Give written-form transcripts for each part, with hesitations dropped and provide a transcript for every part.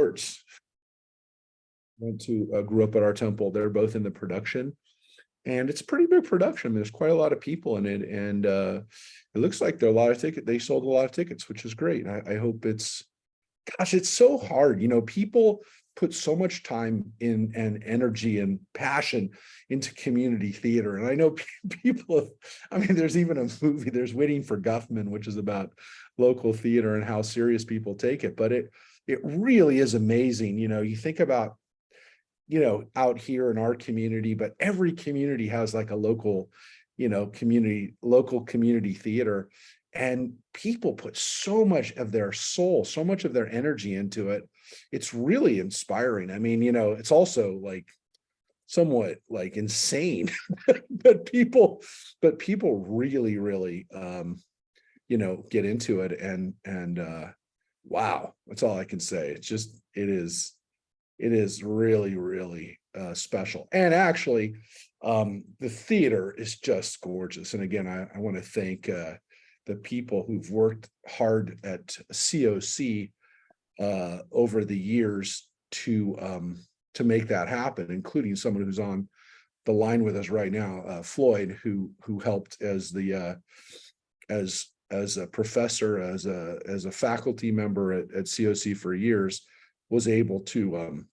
Sports grew up at our temple. They're both in the production, and it's a pretty big production. There's quite a lot of people in it, and it looks like there are a lot of tickets. They sold a lot of tickets, which is great. I hope it's, gosh, it's so hard. People put so much time in and energy and passion into community theater. And I know people, there's even a movie, there's Waiting for Guffman, which is about local theater and how serious people take it. But it really is amazing. You think about, out here in our community, but every community has like a local community theater. And people put so much of their soul, so much of their energy into it. It's really inspiring. It's also like somewhat like insane, but people really, really, get into it. And wow, that's all I can say. It is really, really special. And actually, the theater is just gorgeous. And again, I want to thank the people who've worked hard at COC over the years to make that happen, including someone who's on the line with us right now, Floyd, who helped as a professor, as a faculty member at COC for years, was able to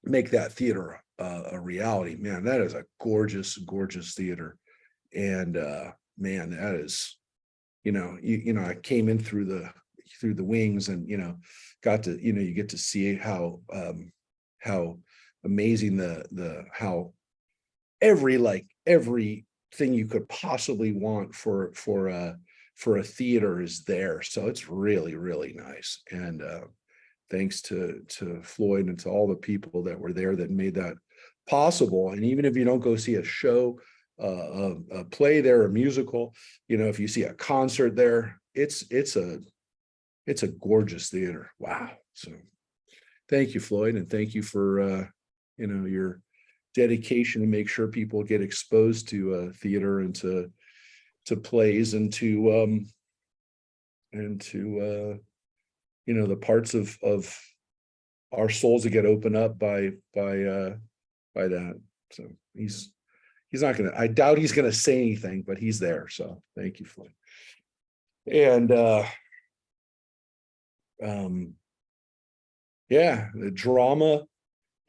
make that theater a reality. Man, that is a gorgeous, gorgeous theater. And man, that is, I came in through the wings, and got to, you get to see how amazing how everything you could possibly want for a theater is there. So it's really, really nice. And thanks to Floyd and to all the people that were there that made that possible. And even if you don't go see a show, a play there, a musical, if you see a concert there, it's a gorgeous theater. Wow. So thank you, Floyd, and thank you for your dedication to make sure people get exposed to theater and to plays and to the parts of our souls that get opened up by that. So he's not gonna, I doubt he's gonna say anything, but he's there. So thank you, Floyd. And yeah, the drama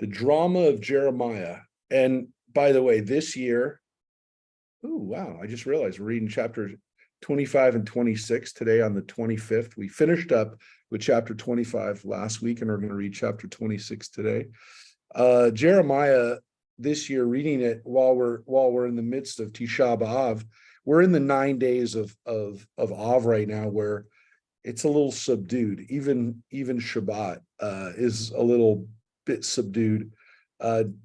of Jeremiah. And by the way, this year, oh wow, I just realized we're reading chapter 25 and 26 today on the 25th. We finished up with chapter 25 last week, and we're going to read chapter 26 today. Jeremiah this year, reading it while we're in the midst of Tisha B'Av. We're in the 9 days of Av right now, where it's a little subdued. Even Shabbat is a little bit subdued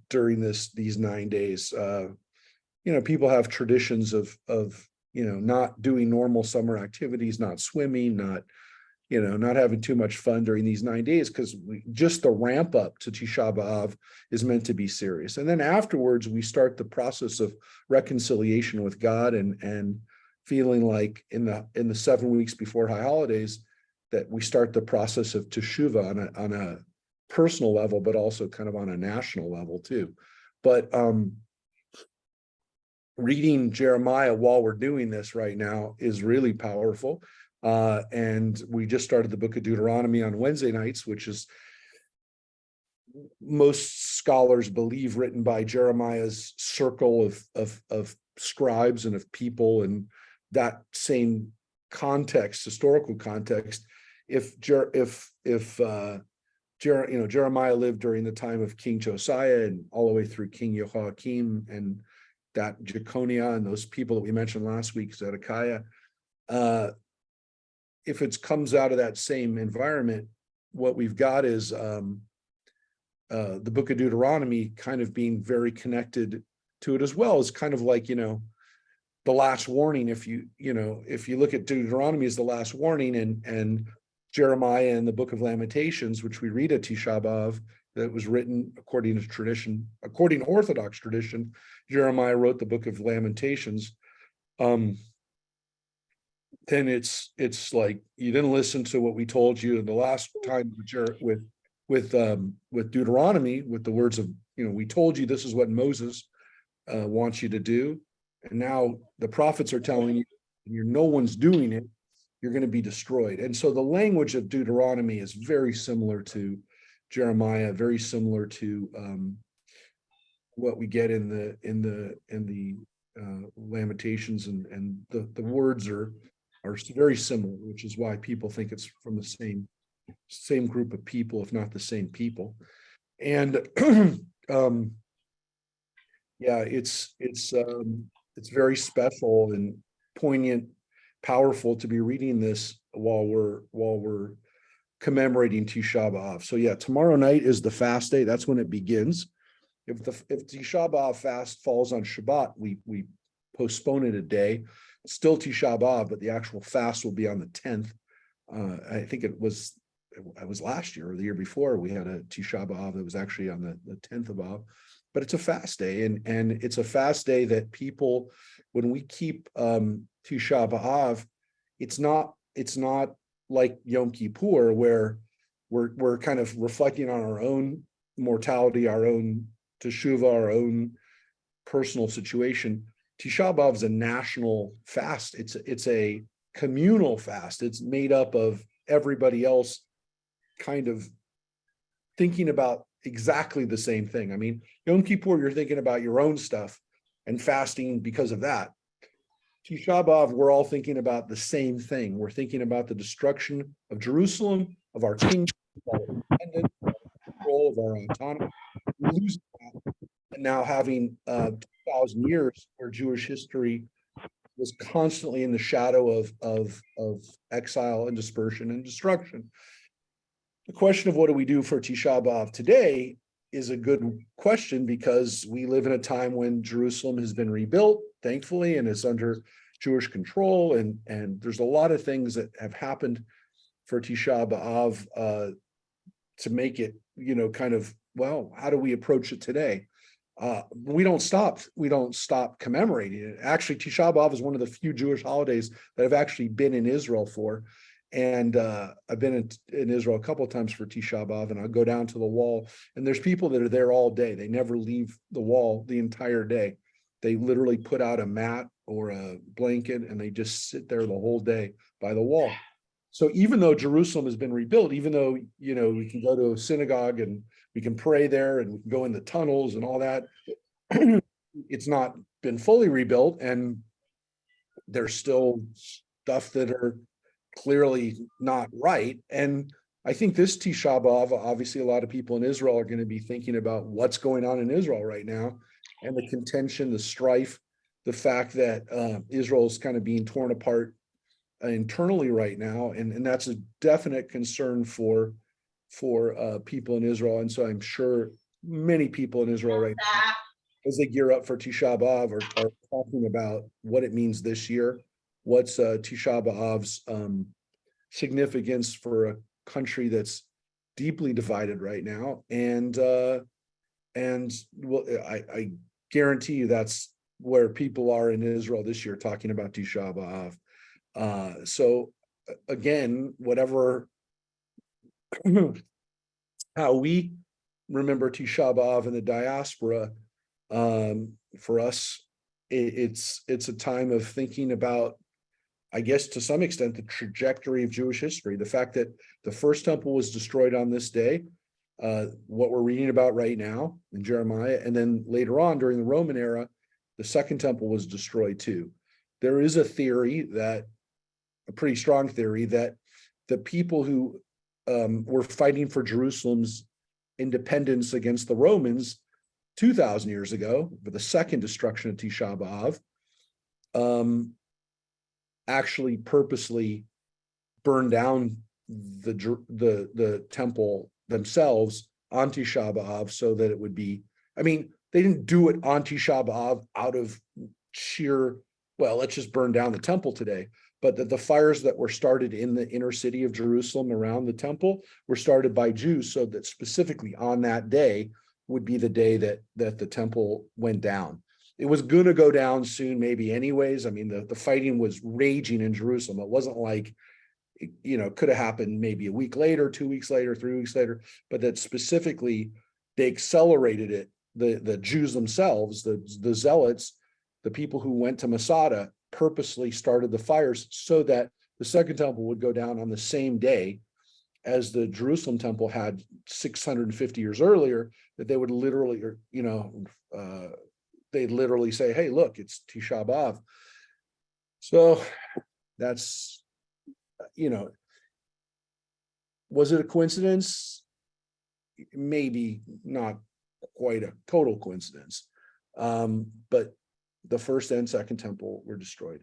during these 9 days. People have traditions of not doing normal summer activities, not swimming, not having too much fun during these 9 days, because just the ramp up to Tisha B'Av is meant to be serious. And then afterwards, we start the process of reconciliation with God, and feeling like in the 7 weeks before high holidays that we start the process of teshuvah on a personal level, but also kind of on a national level too. But reading Jeremiah while we're doing this right now is really powerful. And we just started the book of Deuteronomy on Wednesday nights, which is, most scholars believe, written by Jeremiah's circle of scribes and of people, and that same context, historical context. If Jeremiah lived during the time of King Josiah and all the way through King Jehoiakim and that Jeconiah and those people that we mentioned last week, Zedekiah, if it comes out of that same environment, what we've got is the book of Deuteronomy kind of being very connected to it as well. It's kind of like, the last warning. If you look at Deuteronomy as the last warning, and Jeremiah in the book of Lamentations, which we read at Tisha B'Av, that was written according to Orthodox tradition, Jeremiah wrote the book of Lamentations. Then it's like, you didn't listen to what we told you the last time with with Deuteronomy, with the words of, we told you this is what Moses wants you to do, and now the prophets are telling you, no one's doing it, you're going to be destroyed. And so the language of Deuteronomy is very similar to Jeremiah, very similar to what we get in the Lamentations, and the words are very similar, which is why people think it's from the same group of people, if not the same people. And yeah, it's very special and poignant, powerful to be reading this while we're commemorating Tisha B'Av. So yeah, tomorrow night is the fast day. That's when it begins. If Tisha B'Av fast falls on Shabbat, we postpone it a day. It's still Tisha B'Av, but the actual fast will be on the 10th. I think it was last year or the year before, we had a Tisha B'Av that was actually on the 10th of Av. But it's a fast day, and it's a fast day that people, when we keep Tisha B'Av, it's not like Yom Kippur, where we're kind of reflecting on our own mortality, our own teshuvah, our own personal situation. Tisha B'Av is a national fast. It's a communal fast. It's made up of everybody else kind of thinking about exactly the same thing. I mean, Yom Kippur, you're thinking about your own stuff and fasting because of that. Tisha B'Av, we're all thinking about the same thing. We're thinking about the destruction of Jerusalem, of our kingdom, of our independence, of our control, of our autonomy. We lose that. And now having 2,000 years where Jewish history was constantly in the shadow of exile and dispersion and destruction. The question of what do we do for Tisha B'Av today is a good question, because we live in a time when Jerusalem has been rebuilt, thankfully, and is under Jewish control. And there's a lot of things that have happened for Tisha B'Av to make it, kind of, well, how do we approach it today? We don't stop commemorating it. Actually, Tisha B'Av is one of the few Jewish holidays that I've actually been in Israel for. And I've been in Israel a couple of times for Tisha B'Av, and I'll go down to the wall, and there's people that are there all day. They never leave the wall the entire day. They literally put out a mat or a blanket, and they just sit there the whole day by the wall. So even though Jerusalem has been rebuilt, even though, we can go to a synagogue and we can pray there and we can go in the tunnels and all that, it's not been fully rebuilt, and there's still stuff that are clearly not right. And I think this Tisha B'Av, obviously a lot of people in Israel are going to be thinking about what's going on in Israel right now, and the contention, the strife, the fact that Israel is kind of being torn apart internally right now. And that's a definite concern for people in Israel. And so I'm sure many people in Israel right now, as they gear up for Tisha B'Av, are talking about what it means this year. What's Tisha B'Av's significance for a country that's deeply divided right now, and well, I guarantee you that's where people are in Israel this year, talking about Tisha B'Av. So again, whatever how we remember Tisha B'Av in the diaspora, for us, it's a time of thinking about, I guess, to some extent, the trajectory of Jewish history. The fact that the first temple was destroyed on this day, what we're reading about right now in Jeremiah, and then later on during the Roman era, the second temple was destroyed too. There is a pretty strong theory, that the people who were fighting for Jerusalem's independence against the Romans 2,000 years ago, for the second destruction of Tisha B'Av, actually purposely burned down the temple themselves on Tisha B'Av, so that it would be, I mean, they didn't do it on Tisha B'Av out of sheer, well, let's just burn down the temple today. But that the fires that were started in the inner city of Jerusalem around the temple were started by Jews, so that specifically on that day would be the day that the temple went down. It was going to go down soon, maybe anyways. I mean, the fighting was raging in Jerusalem. It wasn't like could have happened maybe a week later, 2 weeks later, 3 weeks later, but that specifically they accelerated it. The Jews themselves, the zealots, the people who went to Masada purposely started the fires so that the second temple would go down on the same day as the Jerusalem temple had 650 years earlier, that they would literally, they'd literally say, hey, look, it's Tisha B'Av. So that's, was it a coincidence? Maybe not quite a total coincidence. But the first and second temple were destroyed.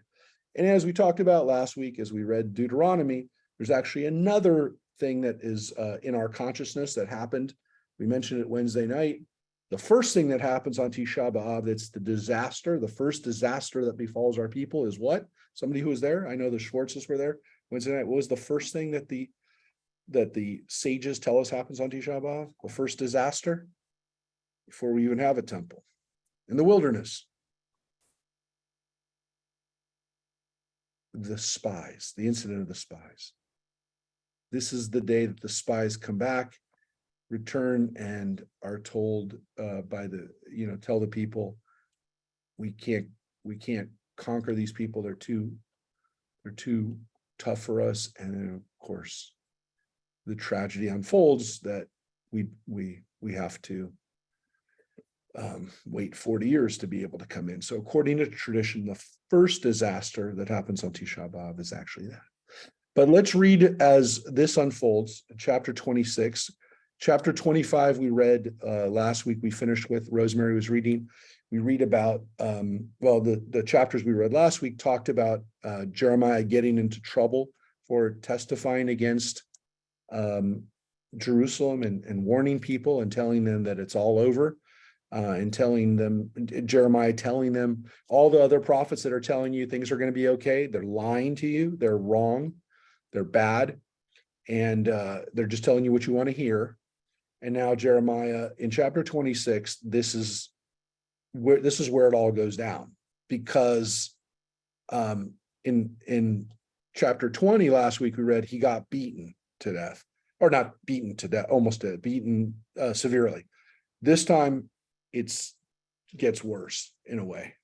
And as we talked about last week, as we read Deuteronomy, there's actually another thing that is in our consciousness that happened. We mentioned it Wednesday night. The first thing that happens on Tisha B'Av, that's the disaster, the first disaster that befalls our people is what? Somebody who was there, I know the Schwartzes were there Wednesday night. What was the first thing that the sages tell us happens on Tisha B'Av? The first disaster before we even have a temple in the wilderness. The spies, the incident of the spies. This is the day that the spies come back, return, and are told tell the people, we can't conquer these people. They're too tough for us. And then, of course, the tragedy unfolds that we have to wait 40 years to be able to come in. So according to tradition, the first disaster that happens on Tisha B'Av is actually that. But let's read as this unfolds, chapter 26. Chapter 25 we read last week, we finished with, Rosemary was reading. We read about, the chapters we read last week talked about Jeremiah getting into trouble for testifying against Jerusalem and warning people and telling them that it's all over. And Jeremiah telling them, all the other prophets that are telling you things are going to be okay, they're lying to you, they're wrong, they're bad, and they're just telling you what you want to hear. And now Jeremiah in chapter 26, this is where it all goes down, because in chapter 20 last week we read he got beaten to death, or not beaten to death, almost dead, beaten severely. This time it gets worse in a way.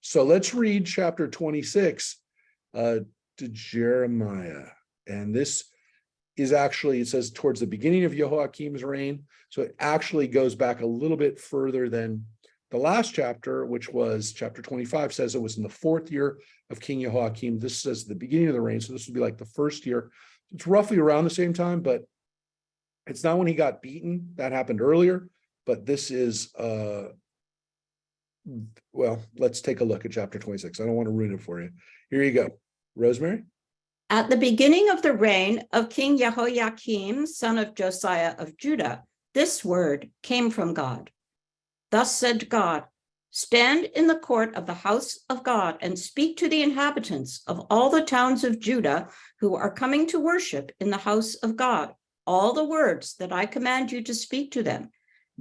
So let's read chapter 26 to Jeremiah. And this is actually, it says towards the beginning of Jehoiakim's reign. So it actually goes back a little bit further than the last chapter, which was chapter 25, says it was in the 4th year of King Jehoiakim. This says the beginning of the reign. So this would be like the first year. It's roughly around the same time, but it's not when he got beaten. That happened earlier. But this is, let's take a look at chapter 26. I don't want to ruin it for you. Here you go. Rosemary? At the beginning of the reign of King Jehoiakim, son of Josiah of Judah, this word came from God. Thus said God, stand in the court of the house of God and speak to the inhabitants of all the towns of Judah who are coming to worship in the house of God, all the words that I command you to speak to them.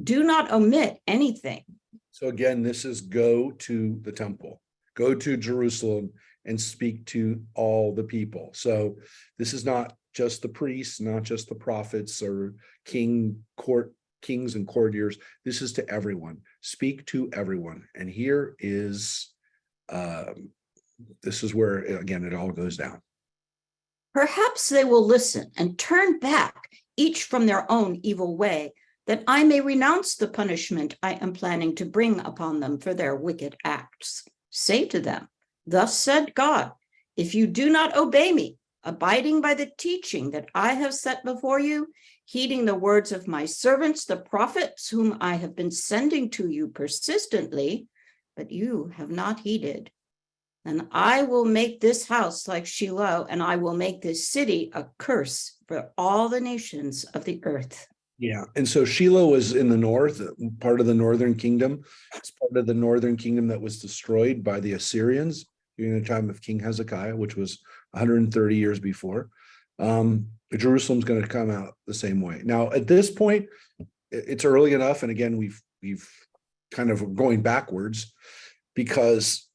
Do not omit anything. So again, this is go to the temple, go to Jerusalem and speak to all the people. So this is not just the priests, not just the prophets or kings and courtiers. This is to everyone. Speak to everyone. And here is, this is where, again, it all goes down. Perhaps they will listen and turn back, each from their own evil way, that I may renounce the punishment I am planning to bring upon them for their wicked acts. Say to them, thus said God, if you do not obey me, abiding by the teaching that I have set before you, heeding the words of my servants, the prophets, whom I have been sending to you persistently, but you have not heeded, then I will make this house like Shiloh, and I will make this city a curse for all the nations of the earth. Yeah. And so Shiloh was in the north, part of the northern kingdom. It's part of the northern kingdom that was destroyed by the Assyrians during the time of King Hezekiah, which was 130 years before. Jerusalem's going to come out the same way. Now, at this point, it's early enough. And again, we've kind of going backwards because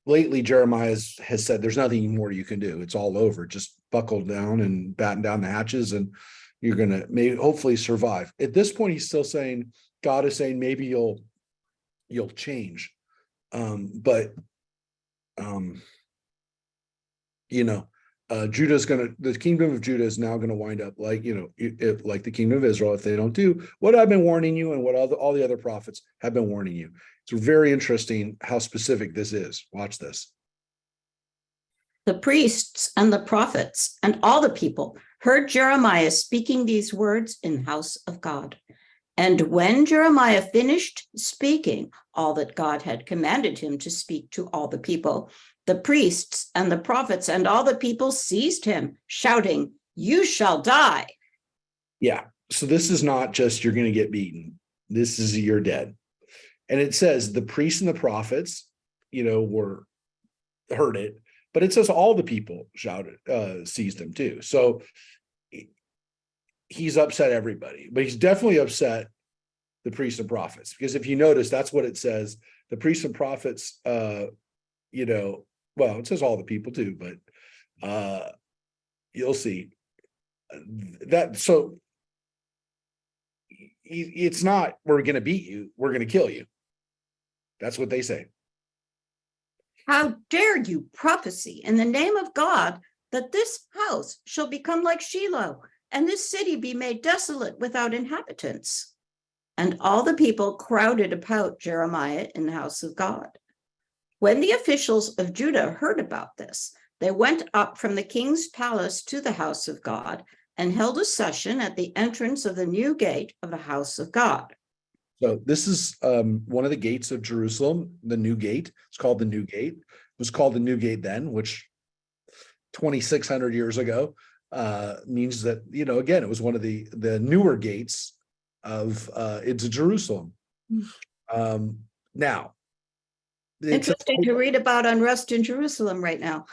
lately Jeremiah has said, there's nothing more you can do. It's all over. Just buckle down and batten down the hatches, and you're going to maybe hopefully survive. At this point, he's still saying, God is saying, maybe you'll change. But the kingdom of Judah is now going to wind up like, like the kingdom of Israel, if they don't do what I've been warning you and what all the other prophets have been warning you. It's very interesting how specific this is. Watch this. The priests and the prophets and all the people heard Jeremiah speaking these words in the house of God. And when Jeremiah finished speaking all that God had commanded him to speak to all the people, the priests and the prophets and all the people seized him, shouting, "You shall die." Yeah. So this is not just you're going to get beaten. This is you're dead. And it says the priests and the prophets, heard it, but it says all the people shouted, seized him too. So he's upset everybody, but he's definitely upset the priests and prophets, because if you notice, that's what it says. The priests and prophets, well, it says all the people too, but you'll see that. So it's not, we're going to beat you, we're going to kill you. That's what they say. How dare you prophesy in the name of God that this house shall become like Shiloh, and this city be made desolate without inhabitants? And all the people crowded about Jeremiah in the house of God. When the officials of Judah heard about this, they went up from the king's palace to the house of God and held a session at the entrance of the new gate of the house of God. So this is one of the gates of Jerusalem, the new gate. It's called the new gate. It was called the new gate then, which 2,600 years ago means that, again, it was one of the newer gates of into Jerusalem. Now, interesting to read about unrest in Jerusalem right now.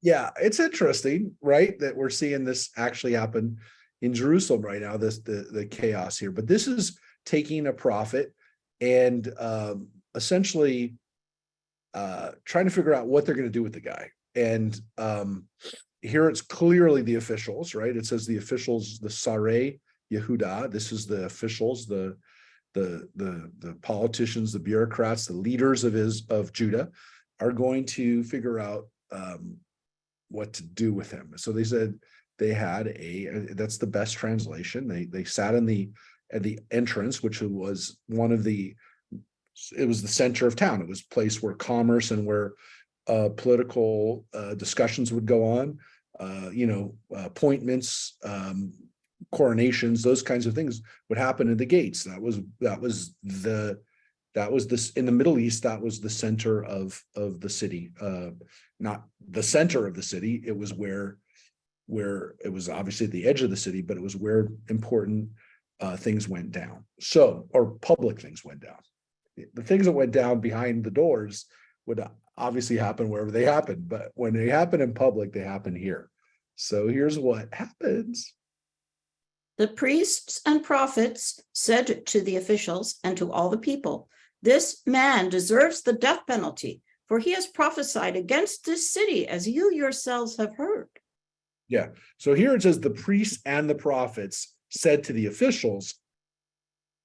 Yeah, it's interesting, right, that we're seeing this actually happen in Jerusalem right now, the chaos here. But this is taking a prophet and essentially trying to figure out what they're going to do with the guy. And here it's clearly the officials, right? It says the officials, the Sarei Yehuda. This is the officials, the politicians, the bureaucrats, the leaders of Judah are going to figure out what to do with him. So they said they had that's the best translation. They sat at the entrance, which was it was the center of town. It was a place where commerce and where political discussions would go on, appointments, coronations, those kinds of things would happen in the gates. That was this in the Middle East. That was the center of the city, not the center of the city. It was where it was obviously at the edge of the city, but it was where important things went down. Or public things went down. The things that went down behind the doors would obviously happen wherever they happened, but when they happen in public, they happen here. So here's what happens. The priests and prophets said to the officials and to all the people, "This man deserves the death penalty, for he has prophesied against this city, as you yourselves have heard." Yeah. So here it says the priests and the prophets said to the officials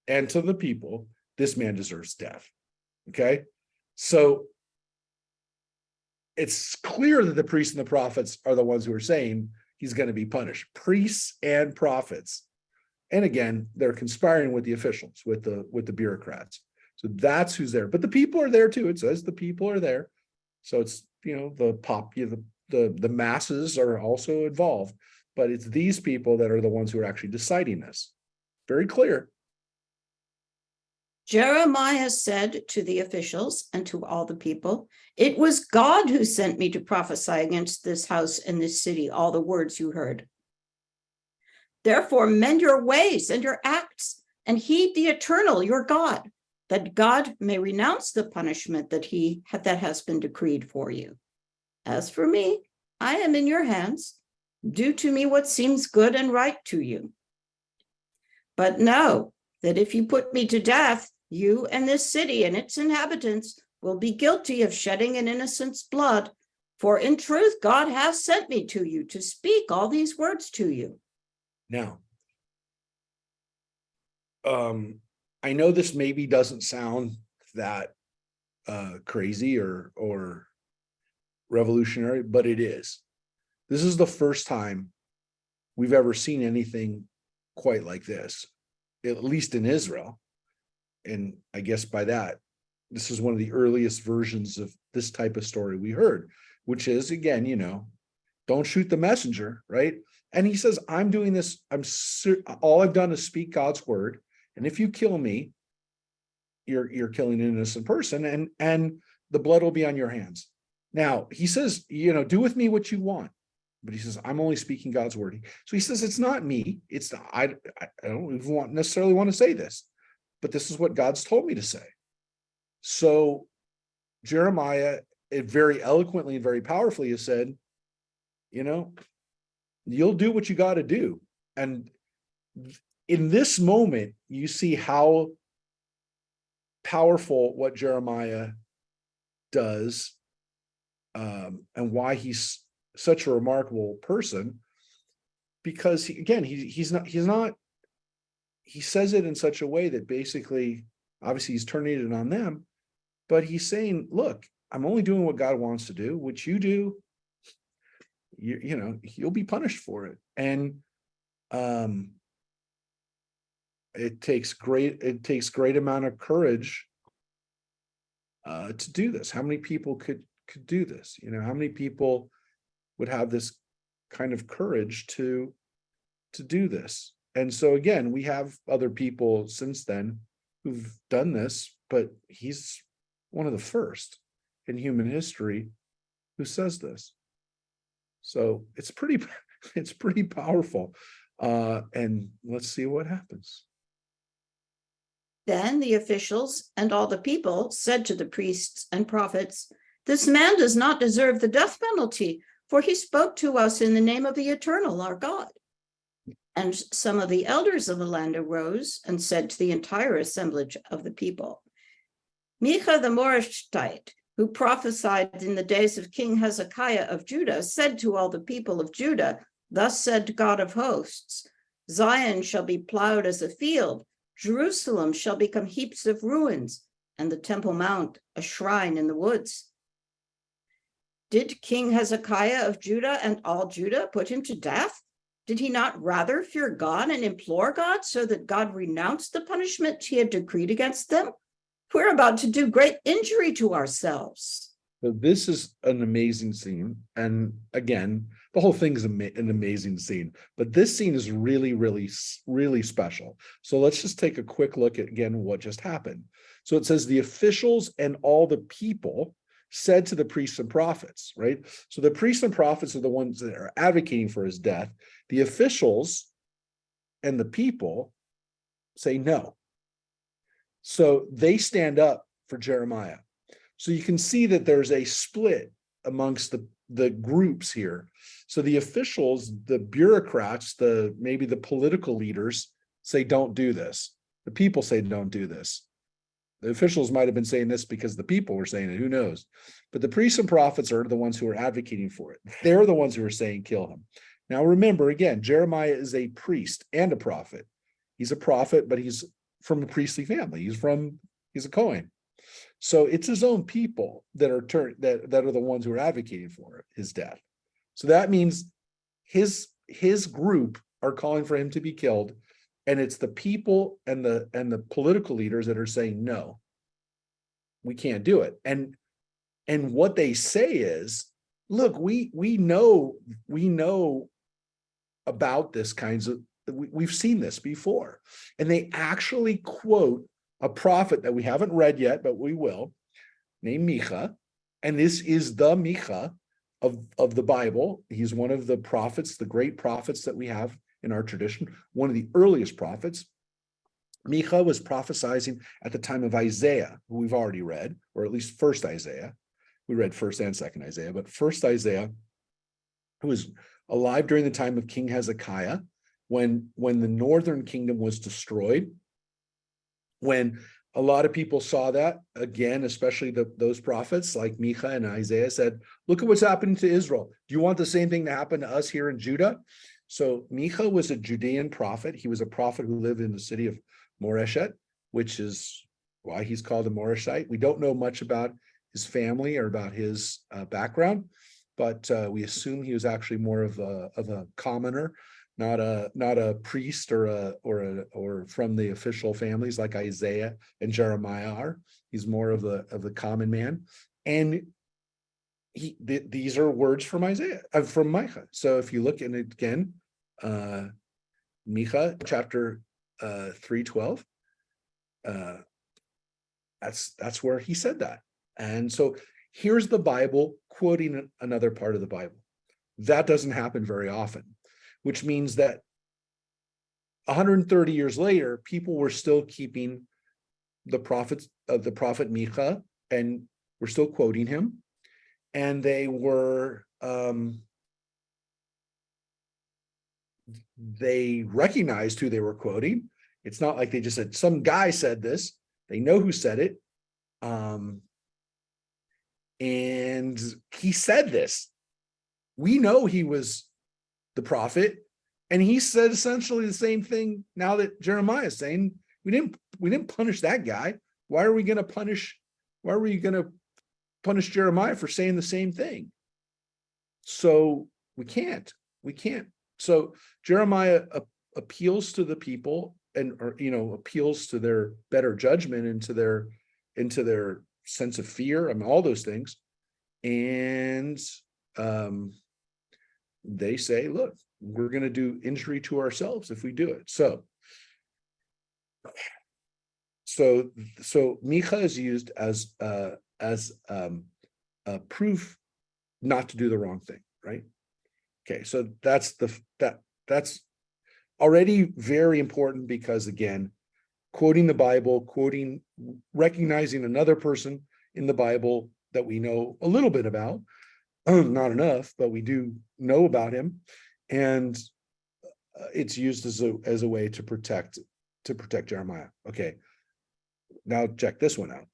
and to the people, "This man deserves death." Okay. So it's clear that the priests and the prophets are the ones who are saying he's going to be punished. Priests and prophets. And again, they're conspiring with the officials, with the bureaucrats. So that's who's there. But the people are there too. It says the people are there. So it's, the masses are also involved. But it's these people that are the ones who are actually deciding this. Very clear. Jeremiah said to the officials and to all the people, "It was God who sent me to prophesy against this house and this city, all the words you heard. Therefore, mend your ways and your acts and heed the eternal, your God, that God may renounce the punishment that has been decreed for you. As for me, I am in your hands. Do to me what seems good and right to you. But know that if you put me to death, you and this city and its inhabitants will be guilty of shedding an innocent's blood, For in truth, God has sent me to you to speak all these words to you. Now, I know this maybe doesn't sound that crazy or revolutionary, but it is. This is the first time we've ever seen anything quite like this, at least in Israel. And I guess by that, this is one of the earliest versions of this type of story we heard, which is, again, don't shoot the messenger, right? And he says, I'm doing this. All I've done is speak God's word. And if you kill me, you're killing an innocent person, and the blood will be on your hands. Now, he says, do with me what you want. But he says, I'm only speaking God's word. So he says, it's not me. It's not, I don't even necessarily want to say this, but this is what God's told me to say. So Jeremiah, it very eloquently and very powerfully has said, you'll do what you got to do. And in this moment, you see how powerful what Jeremiah does, and why he's such a remarkable person, because he says it in such a way that basically, obviously he's turning it on them, but he's saying, look, I'm only doing what God wants to do. What you do, you'll be punished for it. And it takes great amount of courage to do this. How many people could do this? How many people would have this kind of courage to do this? And so again, we have other people since then who've done this, but he's one of the first in human history who says this. So it's pretty powerful. And let's see what happens. Then the officials and all the people said to the priests and prophets, "This man does not deserve the death penalty, for he spoke to us in the name of the Eternal, our God." And some of the elders of the land arose and said to the entire assemblage of the people, "Micah the Morashtite, who prophesied in the days of King Hezekiah of Judah, said to all the people of Judah, 'Thus said God of hosts, Zion shall be plowed as a field, Jerusalem shall become heaps of ruins, and the Temple Mount a shrine in the woods.' Did King Hezekiah of Judah and all Judah put him to death? Did he not rather fear God and implore God so that God renounced the punishment he had decreed against them? We're about to do great injury to ourselves." So this is an amazing scene. And again, the whole thing is an amazing scene, but this scene is really, really, really special. So let's just take a quick look at, again, what just happened. So it says the officials and all the people said to the priests and prophets, right? So the priests and prophets are the ones that are advocating for his death. The officials and the people say no. So they stand up for Jeremiah. So you can see that there's a split amongst the groups here. So the officials, the bureaucrats, maybe the political leaders say, don't do this. The people say, don't do this. The officials might have been saying this because the people were saying it, who knows? But the priests and prophets are the ones who are advocating for it. They're the ones who are saying, kill him. Now, remember, again, Jeremiah is a priest and a prophet. He's a prophet, but he's from a priestly family. He's a Cohen. So it's his own people that are the ones who are advocating for his death. So that means his group are calling for him to be killed, and it's the people and the political leaders that are saying, no, we can't do it. And what they say is, look, we know about this kinds of, we've seen this before. And they actually quote a prophet that we haven't read yet, but we will, named Micah. And this is the Micah of the Bible. He's one of the prophets, the great prophets that we have in our tradition, one of the earliest prophets. Micah was prophesying at the time of Isaiah, who we've already read, or at least first Isaiah. We read first and second Isaiah, but first Isaiah, who was alive during the time of King Hezekiah, when the northern kingdom was destroyed, when A lot of people saw that again, especially those prophets like Micah and Isaiah said, look at what's happening to Israel. Do you want the same thing to happen to us here in Judah? So Micah was a Judean prophet. He was a prophet who lived in the city of Moreshet, which is why he's called a Moreshite. We don't know much about his family or about his background, but we assume he was actually more of a commoner, not a priest or from the official families like Isaiah and Jeremiah are. He's more of the common man, and these are words from Isaiah, from Micah. So if you look in it again, Micah chapter 3:12, that's where he said that. And so here's the Bible quoting another part of the Bible. That doesn't happen very often, which means that 130 years later, people were still keeping the prophet Micah, and were still quoting him, and they were they recognized who they were quoting. It's not like they just said some guy said this. They know who said it. And he said this. We know he was the prophet, and he said essentially the same thing now that Jeremiah is saying. We didn't punish that guy. Why are we going to punish Jeremiah for saying the same thing? So we can't. So Jeremiah appeals to the people, appeals to their better judgment, into their sense of fear, all those things. And they say, look, we're going to do injury to ourselves if we do it. So Micha is used as a proof not to do the wrong thing, right? Okay, so that's already very important, because again, quoting the Bible, recognizing another person in the Bible that we know a little bit about, not enough, but we do know about him, and it's used as a way to protect Jeremiah. Okay, now check this one out.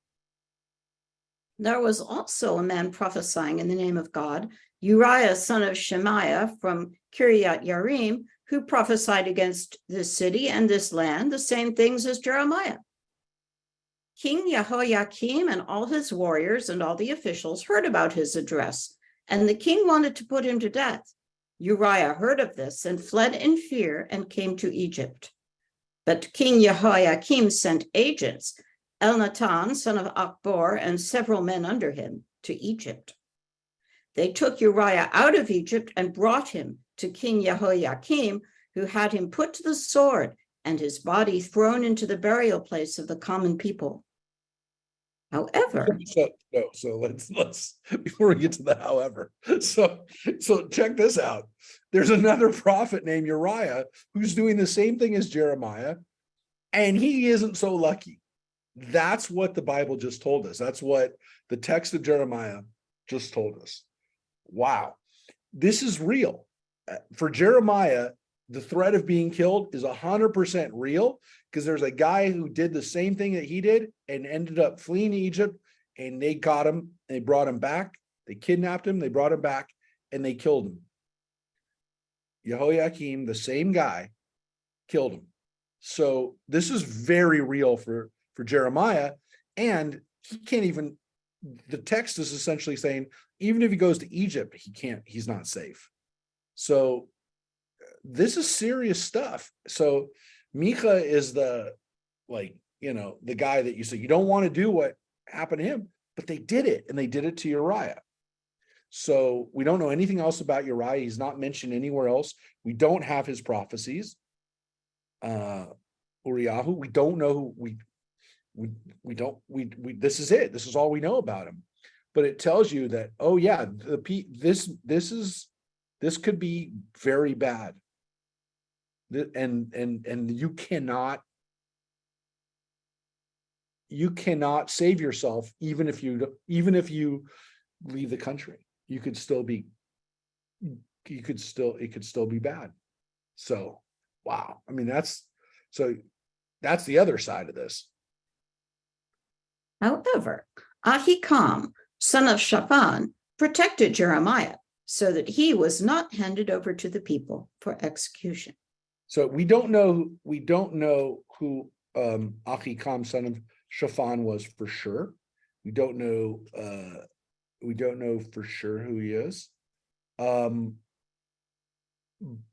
There was also a man prophesying in the name of God, Uriah, son of Shemaiah from Kiryat Yarim, who prophesied against this city and this land the same things as Jeremiah. King Jehoiakim and all his warriors and all the officials heard about his address, and the king wanted to put him to death. Uriah heard of this and fled in fear and came to Egypt. But King Jehoiakim sent agents, Elnathan, son of Achbor, and several men under him, to Egypt. They took Uriah out of Egypt and brought him to King Jehoiakim, who had him put to the sword and his body thrown into the burial place of the common people. However, so let's before we get to the however, so check this out. There's another prophet named Uriah who's doing the same thing as Jeremiah, and he isn't so lucky. That's what the Bible just told us. That's what the text of Jeremiah just told us. Wow, this is real. For Jeremiah, the threat of being killed is 100% real, because there's a guy who did the same thing that he did and ended up fleeing to Egypt, and they got him, and they brought him back. They kidnapped him, they brought him back, and they killed him. Jehoiakim, the same guy, killed him. So this is very real for Jeremiah, and he can't even, the text is essentially saying, even if he goes to Egypt, he's not safe. So this is serious stuff. So Micah is the guy that you say you don't want to do what happened to him, but they did it, and they did it to Uriah. So we don't know anything else about Uriah. He's not mentioned anywhere else. We don't have his prophecies. Uriahu, we don't know who this is it. This is all we know about him. But it tells you that, oh yeah, this could be very bad. And you cannot save yourself, even if you leave the country. It could still be bad. So wow, I mean, that's the other side of this. However, Ahikam, son of Shaphan, protected Jeremiah so that he was not handed over to the people for execution. So we don't know who Ahikam, son of Shaphan, was for sure. We don't know for sure who he is.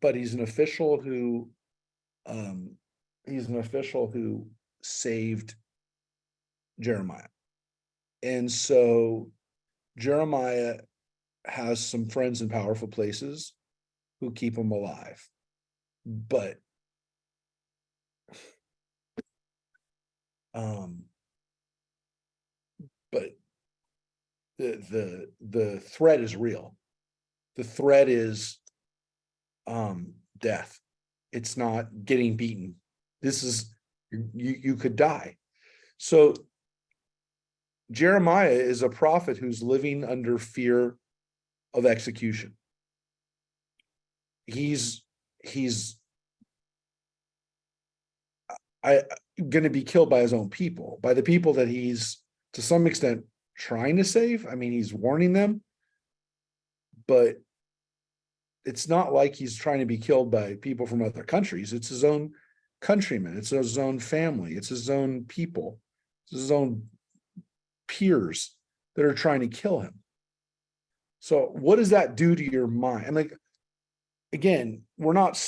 But he's an official who saved Jeremiah. And so Jeremiah has some friends in powerful places who keep him alive. But the threat is real. The threat is death. It's not getting beaten. This is you could die. So Jeremiah is a prophet who's living under fear of execution. He's going to be killed by his own people, by the people that he's to some extent trying to save. I mean, he's warning them, but it's not like he's trying to be killed by people from other countries. It's his own countrymen. It's his own family. It's his own people. It's his own peers that are trying to kill him. So what does that do to your mind? And like, again, we're not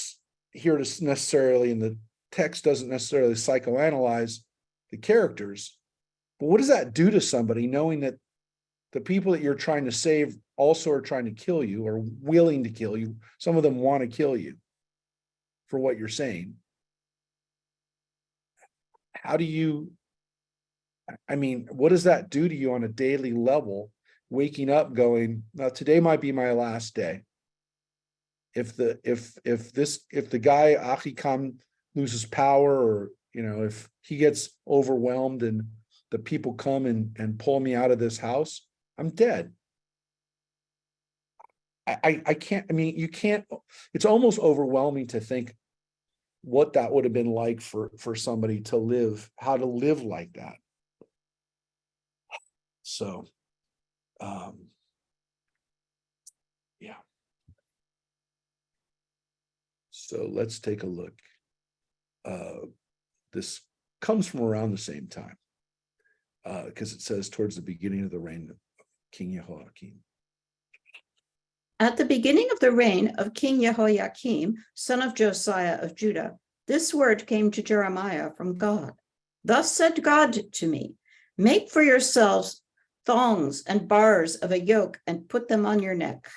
here to necessarily, and the text doesn't necessarily psychoanalyze the characters, but what does that do to somebody knowing that the people that you're trying to save also are trying to kill you or willing to kill you? Some of them want to kill you for what you're saying. How do you, I mean, what does that do to you on a daily level, waking up going, now today might be my last day. If the guy Ahikam loses power, or if he gets overwhelmed and the people come and pull me out of this house, I'm dead. I can't, I mean, you can't, it's almost overwhelming to think what that would have been like for somebody to live, how to live like that. So, yeah. So let's take a look. This comes from around the same time, because it says towards the beginning of the reign of King Jehoiakim. At the beginning of the reign of King Jehoiakim, son of Josiah of Judah, this word came to Jeremiah from God. Thus said God to me, make for yourselves thongs and bars of a yoke and put them on your neck,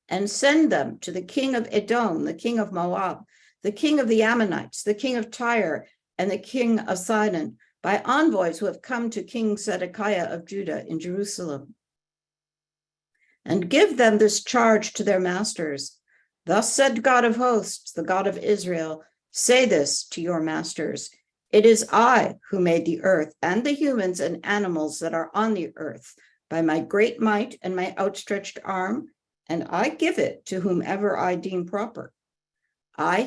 and send them to the king of Edom, the king of Moab, the king of the Ammonites, the king of Tyre, and the king of Sidon, by envoys who have come to King Zedekiah of Judah in Jerusalem. And give them this charge to their masters. Thus said God of hosts, the God of Israel, say this to your masters. It is I who made the earth and the humans and animals that are on the earth by my great might and my outstretched arm, and I give it to whomever I deem proper. I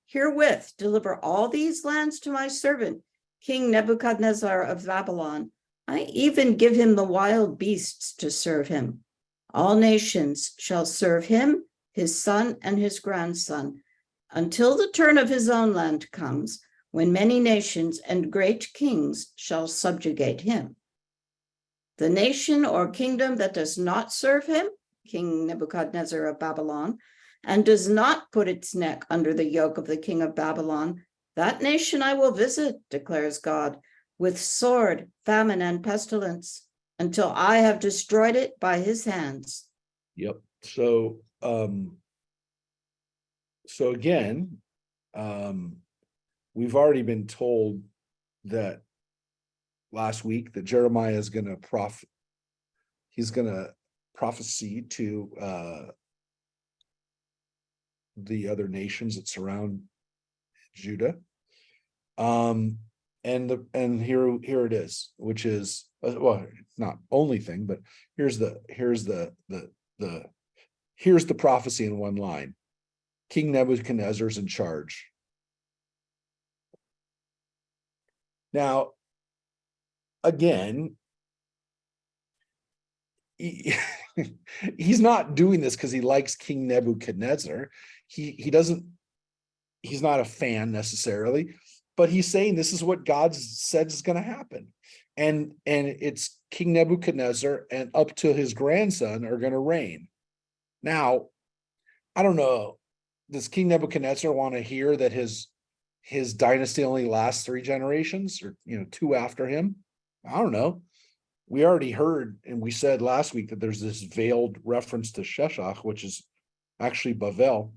herewith deliver all these lands to my servant, King Nebuchadnezzar of Babylon. I even give him the wild beasts to serve him. All nations shall serve him, his son and his grandson, until the turn of his own land comes, when many nations and great kings shall subjugate him. The nation or kingdom that does not serve him, King Nebuchadnezzar of Babylon, and does not put its neck under the yoke of the king of Babylon, that nation I will visit, declares God, with sword, famine, and pestilence, until I have destroyed it by his hands. Yep. So again, we've already been told that last week that Jeremiah is going to he's going to prophesy to the other nations that surround Judah. And here it is, which is, well, not only thing, but here's the prophecy in one line. King Nebuchadnezzar's in charge. Now, again, he's not doing this because he likes King Nebuchadnezzar. He doesn't, he's not a fan necessarily, but he's saying this is what God said is going to happen. And it's King Nebuchadnezzar and up to his grandson are going to reign. Now, I don't know, does King Nebuchadnezzar want to hear that his dynasty only lasts 3 generations, or 2 after him? I don't know. We already heard, and we said last week that there's this veiled reference to Sheshach, which is actually Bavel,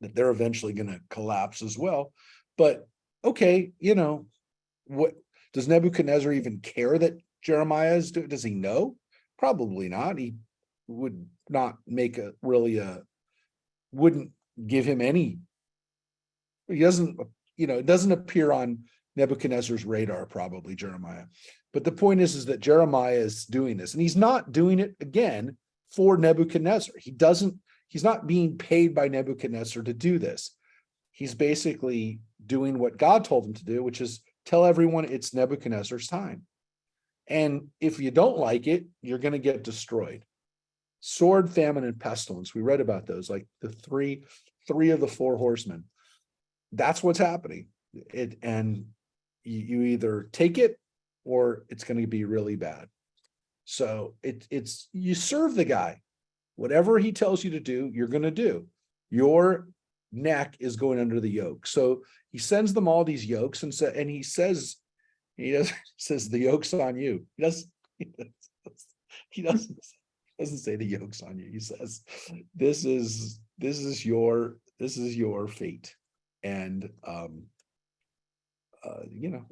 that they're eventually going to collapse as well. But okay, what does Nebuchadnezzar even care that Jeremiah is doing? Does he know? Probably not. He would not make wouldn't give him any. He doesn't, it doesn't appear on Nebuchadnezzar's radar, probably, Jeremiah. But the point is that Jeremiah is doing this, and he's not doing it again for Nebuchadnezzar. He's not being paid by Nebuchadnezzar to do this. He's basically doing what God told him to do, which is tell everyone it's Nebuchadnezzar's time. And if you don't like it, you're going to get destroyed. Sword, famine, and pestilence. We read about those, like the three of the 4 horsemen. That's what's happening. And you either take it or it's going to be really bad. So it's you serve the guy. Whatever he tells you to do, you're going to do. Your neck is going under the yoke. So he sends them all these yokes and he says the yoke's on you. He doesn't say the yoke's on you. He says this is your fate, and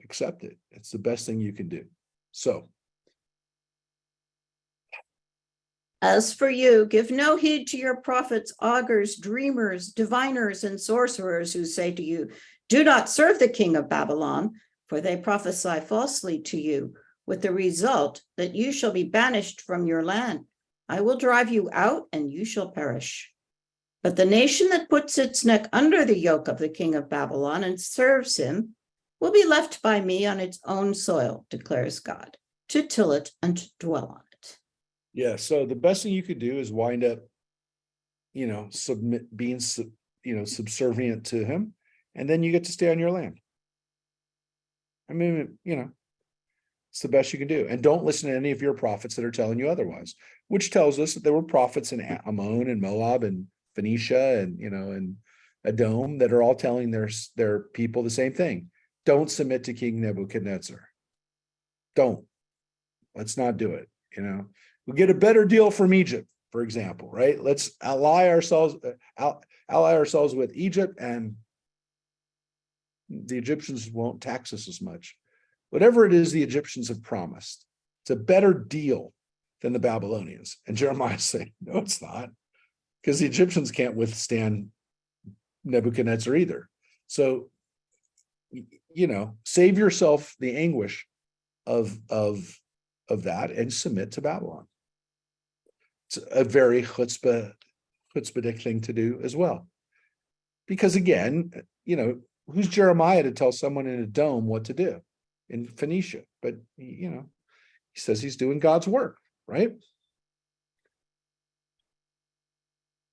accept it. It's the best thing you can do. So, as for you, give no heed to your prophets, augurs, dreamers, diviners, and sorcerers who say to you, do not serve the king of Babylon, for they prophesy falsely to you, with the result that you shall be banished from your land. I will drive you out, and you shall perish. But the nation that puts its neck under the yoke of the king of Babylon and serves him will be left by me on its own soil, declares God, to till it and to dwell on it. Yeah, so the best thing you could do is wind up, being subservient to him, and then you get to stay on your land. I mean, it's the best you can do. And don't listen to any of your prophets that are telling you otherwise, which tells us that there were prophets in Ammon and Moab and Phoenicia and Edom that are all telling their people the same thing. Don't submit to King Nebuchadnezzar. Don't. Let's not do it. We'll get a better deal from Egypt, for example, right? Let's ally ourselves with Egypt, and the Egyptians won't tax us as much. Whatever it is the Egyptians have promised, it's a better deal than the Babylonians. And Jeremiah's saying, no, it's not, because the Egyptians can't withstand Nebuchadnezzar either. So, save yourself the anguish of that and submit to Babylon. It's a very chutzpahdic thing to do as well. Because again, who's Jeremiah to tell someone in a dome what to do in Phoenicia? But he says he's doing God's work, right?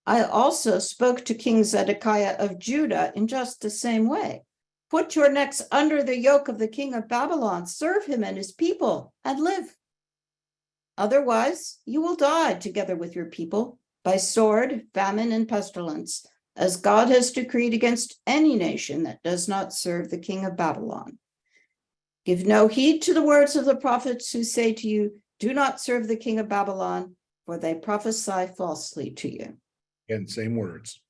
I also spoke to King Zedekiah of Judah in just the same way. Put your necks under the yoke of the king of Babylon, serve him and his people, and live. Otherwise, you will die together with your people by sword, famine, and pestilence, as God has decreed against any nation that does not serve the king of Babylon. Give no heed to the words of the prophets who say to you, do not serve the king of Babylon, for they prophesy falsely to you. And same words.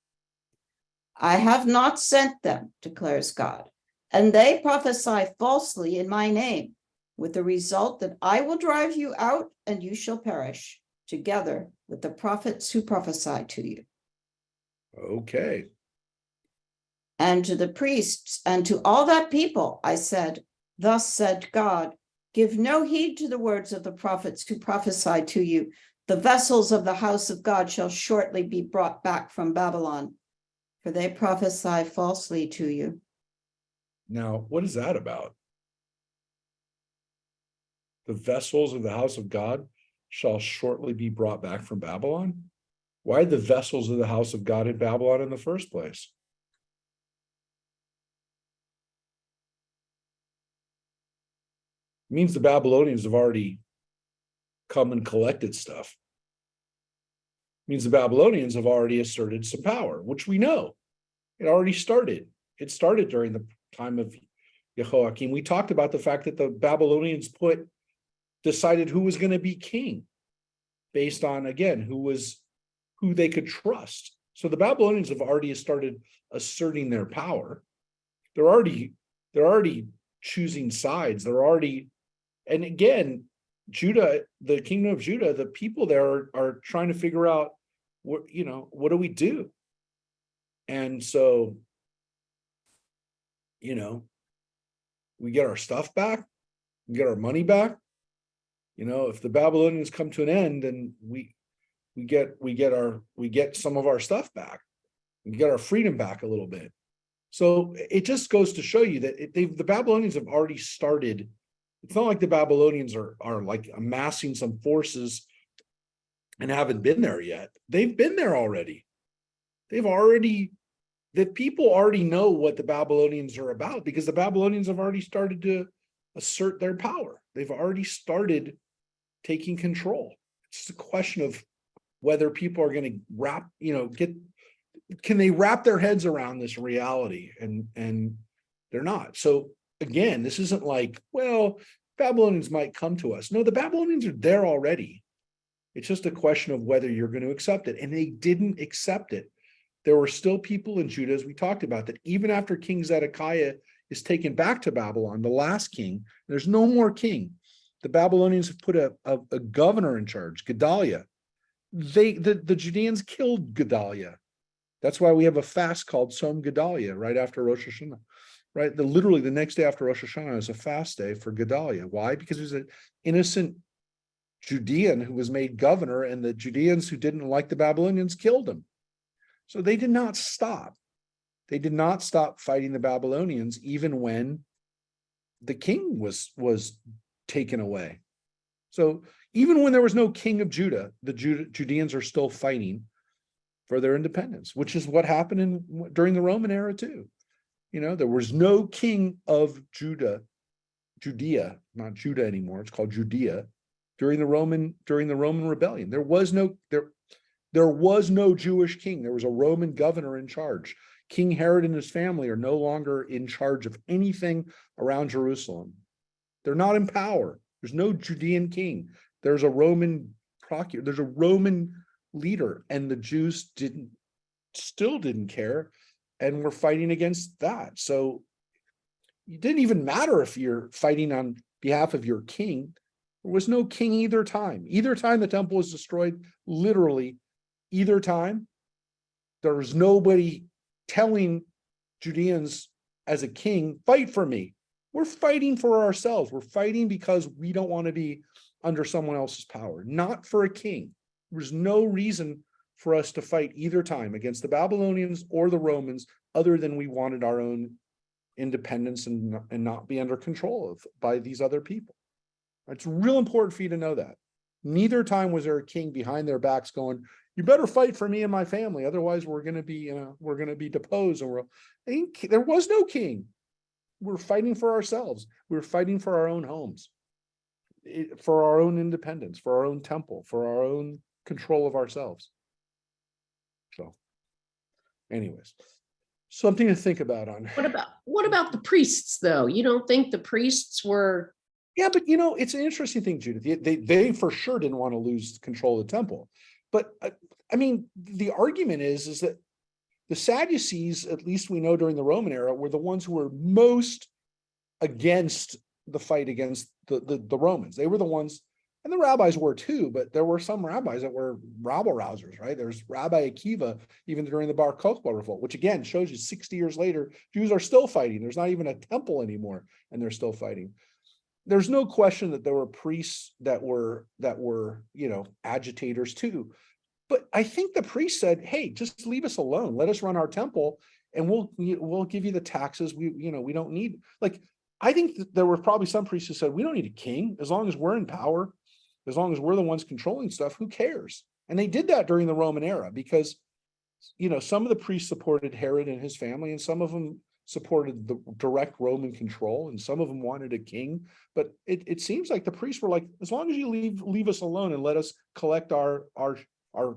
I have not sent them, declares God, and they prophesy falsely in my name, with the result that I will drive you out and you shall perish, together with the prophets who prophesy to you. Okay. And to the priests and to all that people, I said, thus said God, give no heed to the words of the prophets who prophesy to you. The vessels of the house of God shall shortly be brought back from Babylon, for they prophesy falsely to you. Now, what is that about? the vessels of the house of God shall shortly be brought back from Babylon? Why the vessels of the house of God in Babylon in the first place? It means the Babylonians have already come and collected stuff. It means the Babylonians have already asserted some power, which we know. It already started. It started during the time of Jehoiakim. We talked about the fact that the Babylonians decided who was going to be king based on, again, who they could trust. So the Babylonians have already started asserting their power. They're already choosing sides. And again, Judah, the kingdom of Judah, the people there are trying to figure out what do we do? And so, we get our stuff back, we get our money back. If the Babylonians come to an end, and we get some of our stuff back, we get our freedom back a little bit. So it just goes to show you that the Babylonians have already started. It's not like the Babylonians are like amassing some forces and haven't been there yet. They've been there already. The people already know what the Babylonians are about, because the Babylonians have already started to assert their power. They've already started taking control. It's just a question of whether people are going to can they wrap their heads around this reality? And they're not. So again, this isn't like, well, Babylonians might come to us. No, the Babylonians are there already. It's just a question of whether you're going to accept it. And they didn't accept it. There were still people in Judah, as we talked about, that even after King Zedekiah is taken back to Babylon, the last king, there's no more king. The Babylonians have put a governor in charge, Gedaliah. The Judeans killed Gedaliah. That's why we have a fast called Tzom Gedaliah right after Rosh Hashanah. Right? Literally the next day after Rosh Hashanah is a fast day for Gedaliah. Why? Because he was an innocent Judean who was made governor, and the Judeans who didn't like the Babylonians killed him. So they did not stop. They did not stop fighting the Babylonians even when the king was taken away. So even when there was no king of Judah, the Judeans are still fighting for their independence, which is what happened during the Roman era too. There was no king of Judea, not Judah anymore. It's called Judea. During the Roman rebellion, there was no Jewish king. There was a Roman governor in charge. King Herod and his family are no longer in charge of anything around Jerusalem. They're not in power. There's no Judean king. There's a Roman procurator. There's a Roman leader, and the Jews still didn't care, and were fighting against that. So it didn't even matter if you're fighting on behalf of your king. There was no king either time. Either time the temple was destroyed, literally, either time, there was nobody telling Judeans as a king, fight for me. We're fighting for ourselves. We're fighting because we don't want to be under someone else's power, not for a king. There's no reason for us to fight either time against the Babylonians or the Romans, other than we wanted our own independence and not be under control by these other people. It's real important for you to know that. Neither time was there a king behind their backs going, you better fight for me and my family, otherwise we're going to be deposed. And there was no king. We're fighting for ourselves. We're fighting for our own homes, for our own independence, for our own temple, for our own control of ourselves. So, anyways, something to think about on. What about the priests, though? You don't think the priests were? Yeah, but it's an interesting thing, Judith. They for sure didn't want to lose control of the temple. But the argument is that the Sadducees, at least we know during the Roman era, were the ones who were most against the fight against the Romans. They were the ones, and the rabbis were too, but there were some rabbis that were rabble-rousers, right? There's Rabbi Akiva, even during the Bar Kokhba revolt, which again shows you 60 years later, Jews are still fighting. There's not even a temple anymore, and they're still fighting. There's no question that there were priests that were agitators too. But I think the priest said, hey, just leave us alone. Let us run our temple, and we'll give you the taxes. We don't need, like, I think that there were probably some priests who said, we don't need a king. As long as we're in power, as long as we're the ones controlling stuff, who cares? And they did that during the Roman era because, some of the priests supported Herod and his family, and some of them supported the direct Roman control, and some of them wanted a king. But it seems like the priests were like, as long as you leave us alone and let us collect our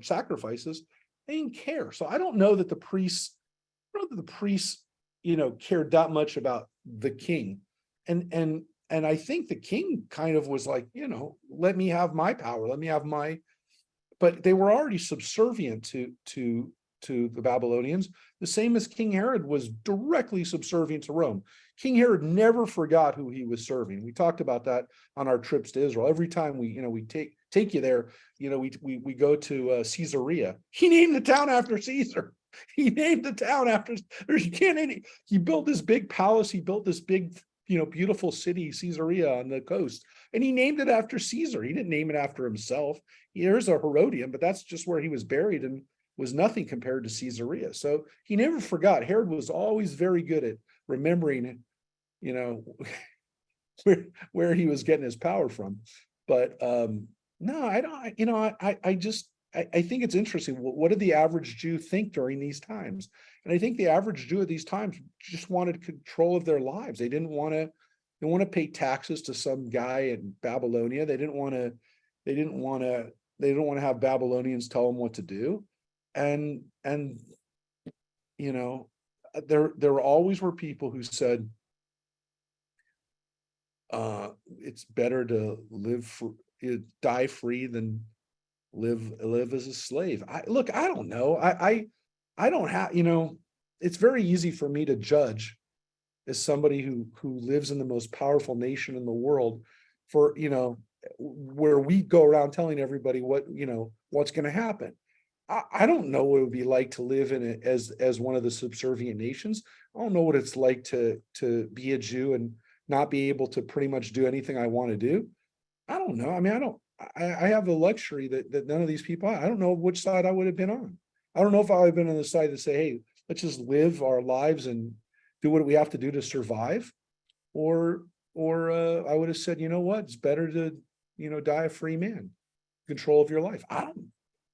sacrifices, they didn't care. So I don't know that the priests, cared that much about the king. And I think the king kind of was like, let me have my power, let me have my, but they were already subservient to the Babylonians, the same as King Herod was directly subservient to Rome. King Herod never forgot who he was serving. We talked about that on our trips to Israel. Every time we take you there, we go to Caesarea. He named the town after Caesar. He named the town after, he built this big palace. He built this big, beautiful city, Caesarea on the coast, and he named it after Caesar. He didn't name it after himself. There's a Herodium, but that's just where he was buried and was nothing compared to Caesarea. So he never forgot. Herod was always very good at remembering, where he was getting his power from. But no, I don't, I think it's interesting. What did the average Jew think during these times? And I think the average Jew at these times just wanted control of their lives. They didn't want to pay taxes to some guy in Babylonia. They didn't want to have Babylonians tell them what to do. And there always were people who said, it's better to die free than live as a slave. I don't know. I don't have, it's very easy for me to judge as somebody who lives in the most powerful nation in the world for, where we go around telling everybody what's going to happen. I don't know what it would be like to live in it as one of the subservient nations. I don't know what it's like to be a Jew and not be able to pretty much do anything I want to do. I don't know. I mean, I have the luxury that none of these people, I don't know which side I would have been on. I don't know if I would have been on the side that say, hey, let's just live our lives and do what we have to do to survive. Or I would have said, you know what, it's better to, die a free man, control of your life.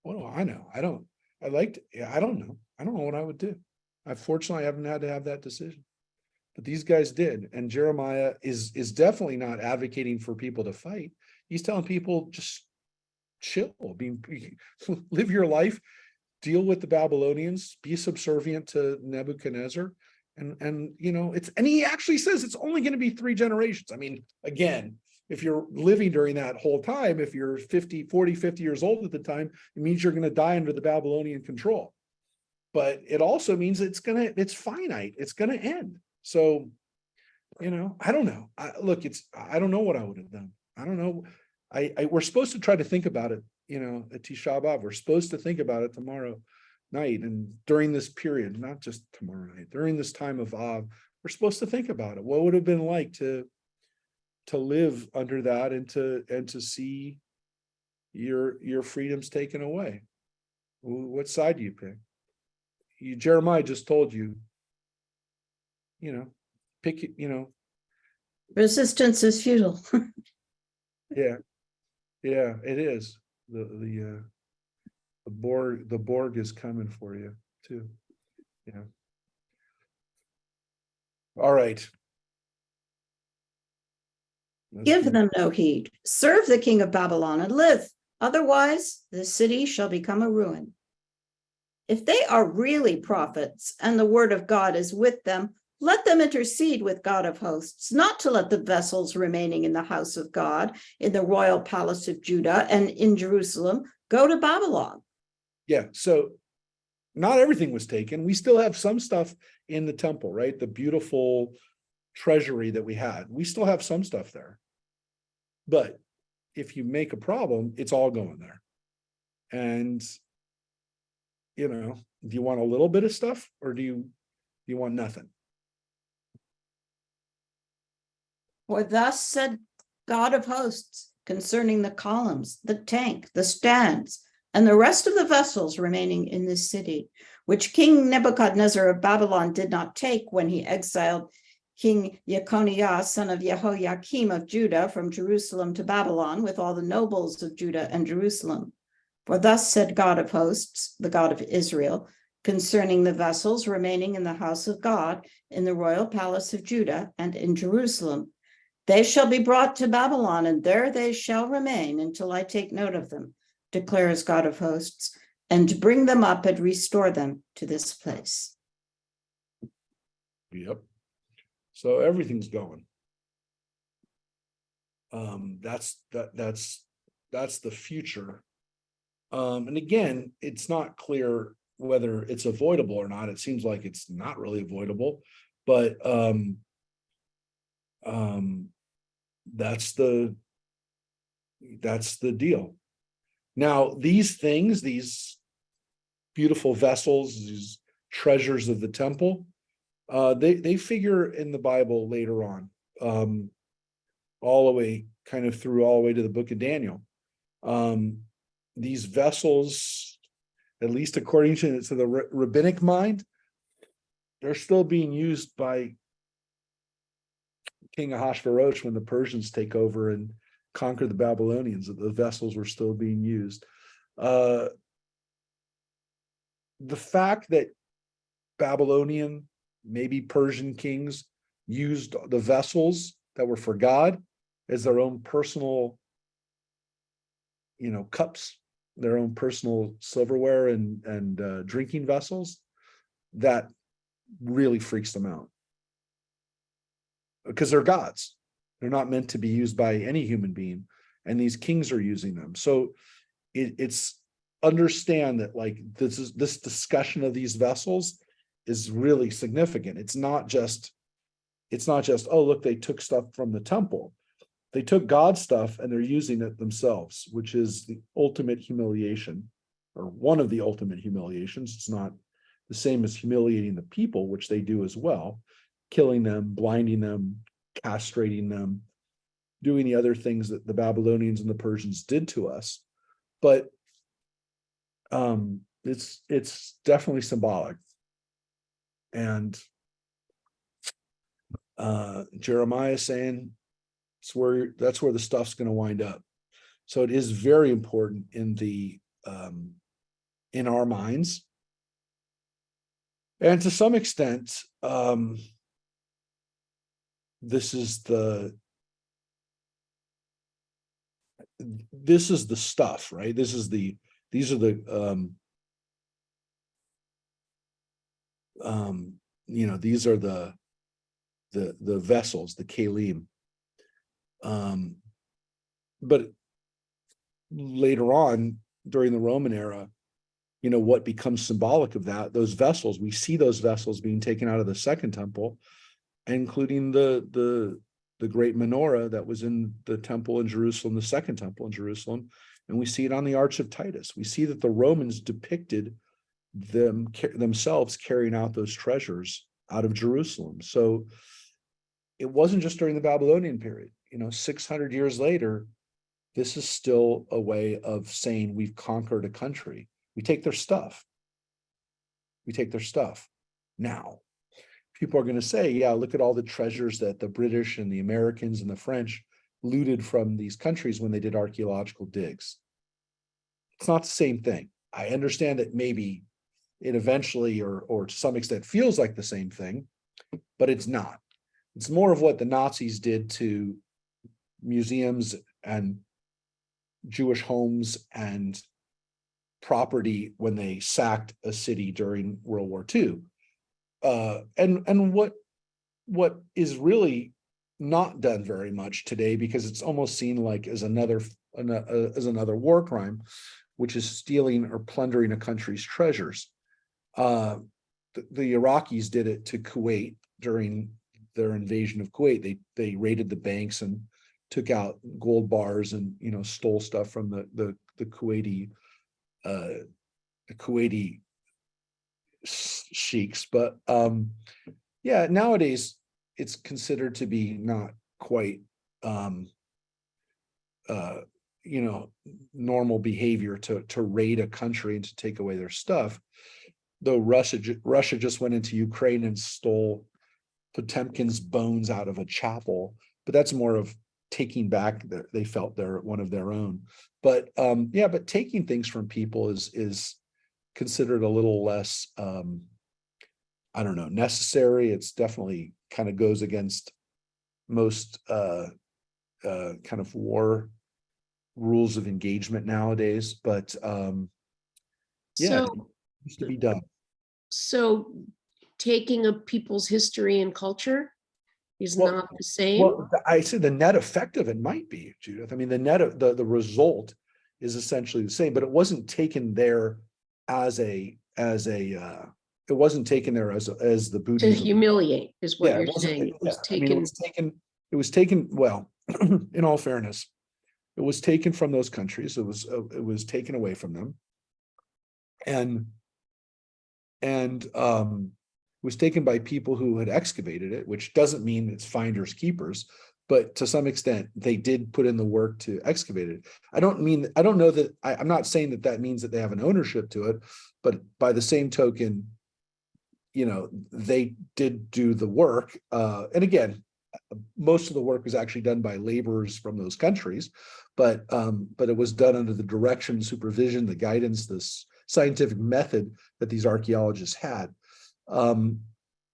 What do I know? I don't know. I don't know what I would do. Fortunately, I haven't had to have that decision. But these guys did. And Jeremiah is definitely not advocating for people to fight. He's telling people just chill, live your life, deal with the Babylonians, be subservient to Nebuchadnezzar. And he actually says it's only going to be 3 generations. I mean, again, if you're living during that whole time, if you're 50 years old at the time, it means you're going to die under the Babylonian control. But it also means it's finite. It's going to end. So, I don't know. I don't know what I would have done. I don't know. We're supposed to try to think about it, at Tisha B'Av. We're supposed to think about it tomorrow night. And during this period, not just tomorrow night, during this time of Av, we're supposed to think about it. What would it have been like to live under that and to see your freedoms taken away? What side do you pick? Jeremiah just told you, pick, Resistance is futile. yeah, it is. The Borg is coming for you too. Yeah. All right. Give them no heed. Serve the king of Babylon and live. Otherwise, the city shall become a ruin. If they are really prophets and the word of God is with them, let them intercede with God of hosts, not to let the vessels remaining in the house of God, in the royal palace of Judah and in Jerusalem, go to Babylon. Yeah, so not everything was taken. We still have some stuff in the temple, right? The beautiful treasury that we had. We still have some stuff there. But if you make a problem, it's all going there. And, do you want a little bit of stuff or do you want nothing? For thus said God of hosts concerning the columns, the tank, the stands, and the rest of the vessels remaining in this city, which King Nebuchadnezzar of Babylon did not take when he exiled King Jeconiah, son of Jehoiakim of Judah, from Jerusalem to Babylon, with all the nobles of Judah and Jerusalem. For thus said God of hosts, the God of Israel, concerning the vessels remaining in the house of God, in the royal palace of Judah and in Jerusalem, they shall be brought to Babylon, and there they shall remain until I take note of them, declares God of hosts, and bring them up and restore them to this place. Yep. So everything's going. That's the future. And again, it's not clear whether it's avoidable or not. It seems like it's not really avoidable, but that's the deal. Now, these things, these beautiful vessels, these treasures of the temple, they figure in the Bible later on, all the way all the way to the book of Daniel. These vessels, at least according to the rabbinic mind, they're still being used by King Ahasuerus when the Persians take over and conquer the Babylonians. The vessels were still being used. The fact that Babylonian, maybe Persian kings used the vessels that were for God as their own personal, cups, their own personal silverware and drinking vessels, that really freaks them out, because they're gods. They're not meant to be used by any human being, and these kings are using them. So it's understand that, like, this discussion of these vessels is really significant. It's not just, oh, look, they took stuff from the temple. They took God's stuff and they're using it themselves, which is the ultimate humiliation, or one of the ultimate humiliations. It's not the same as humiliating the people, which they do as well, killing them, blinding them, castrating them, doing the other things that the Babylonians and the Persians did to us. But it's definitely symbolic. And Jeremiah saying that's where the stuff's going to wind up. So it is very important in our minds. And to some extent, this is the stuff, right? These are the these are the vessels, the kalim. But later on, during the Roman era, what becomes symbolic of that, those vessels, we see those vessels being taken out of the second temple, including the great menorah that was in the temple in Jerusalem, the second temple in Jerusalem. And we see it on the Arch of Titus. We see that the Romans depicted themselves carrying out those treasures out of Jerusalem. So it wasn't just during the Babylonian period. 600 years later, this is still a way of saying we've conquered a country. We take their stuff. Now, people are going to say, yeah, look at all the treasures that the British and the Americans and the French looted from these countries when they did archaeological digs. It's not the same thing. I understand that maybe it eventually or to some extent feels like the same thing, but it's not. It's more of what the Nazis did to museums and Jewish homes and property when they sacked a city during World War II. And what is really not done very much today, because it's almost seen like as another war crime, which is stealing or plundering a country's treasures. The Iraqis did it to Kuwait during their invasion of Kuwait. They raided the banks and took out gold bars and stole stuff from the Kuwaiti sheiks. But yeah, nowadays it's considered to be not quite normal behavior to raid a country and to take away their stuff. Though Russia just went into Ukraine and stole Potemkin's bones out of a chapel, but that's more of taking back they felt they're one of their own. But yeah, but taking things from people is considered a little less I don't know, necessary. It's definitely kind of goes against most kind of war rules of engagement nowadays, but yeah, it So, used to be done. so taking of people's history and culture is Well, not the same. Well, I say the net effect of it might be, Judith. I mean, the net of the result is essentially the same, but it wasn't taken there as a it wasn't taken there as the To booty of humiliate is what yeah, it you're wasn't saying. It was I mean, taken. it was taken well, in all fairness, it was taken from those countries. It was taken away from them. And was taken by people who had excavated it, which doesn't mean it's finders keepers, but to some extent they did put in the work to excavate it. I don't know that I'm not saying that that means that they have an ownership to it, but by the same token, they did do the work. And again, most of the work was actually done by laborers from those countries, but it was done under the direction, supervision, the guidance, this scientific method that these archaeologists had.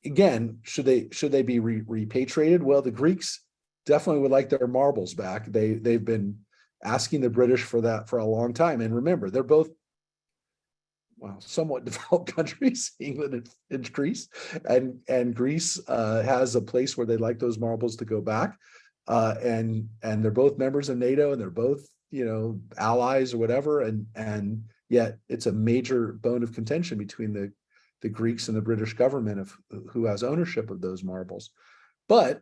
Again, should they be repatriated? Well, the Greeks definitely would like their marbles back. They've been asking the British for that for a long time. And remember, they're both somewhat developed countries, England and Greece, and Greece has a place where they'd like those marbles to go back, and they're both members of NATO, and they're both allies or whatever, and yet it's a major bone of contention between the Greeks and the British government of who has ownership of those marbles. But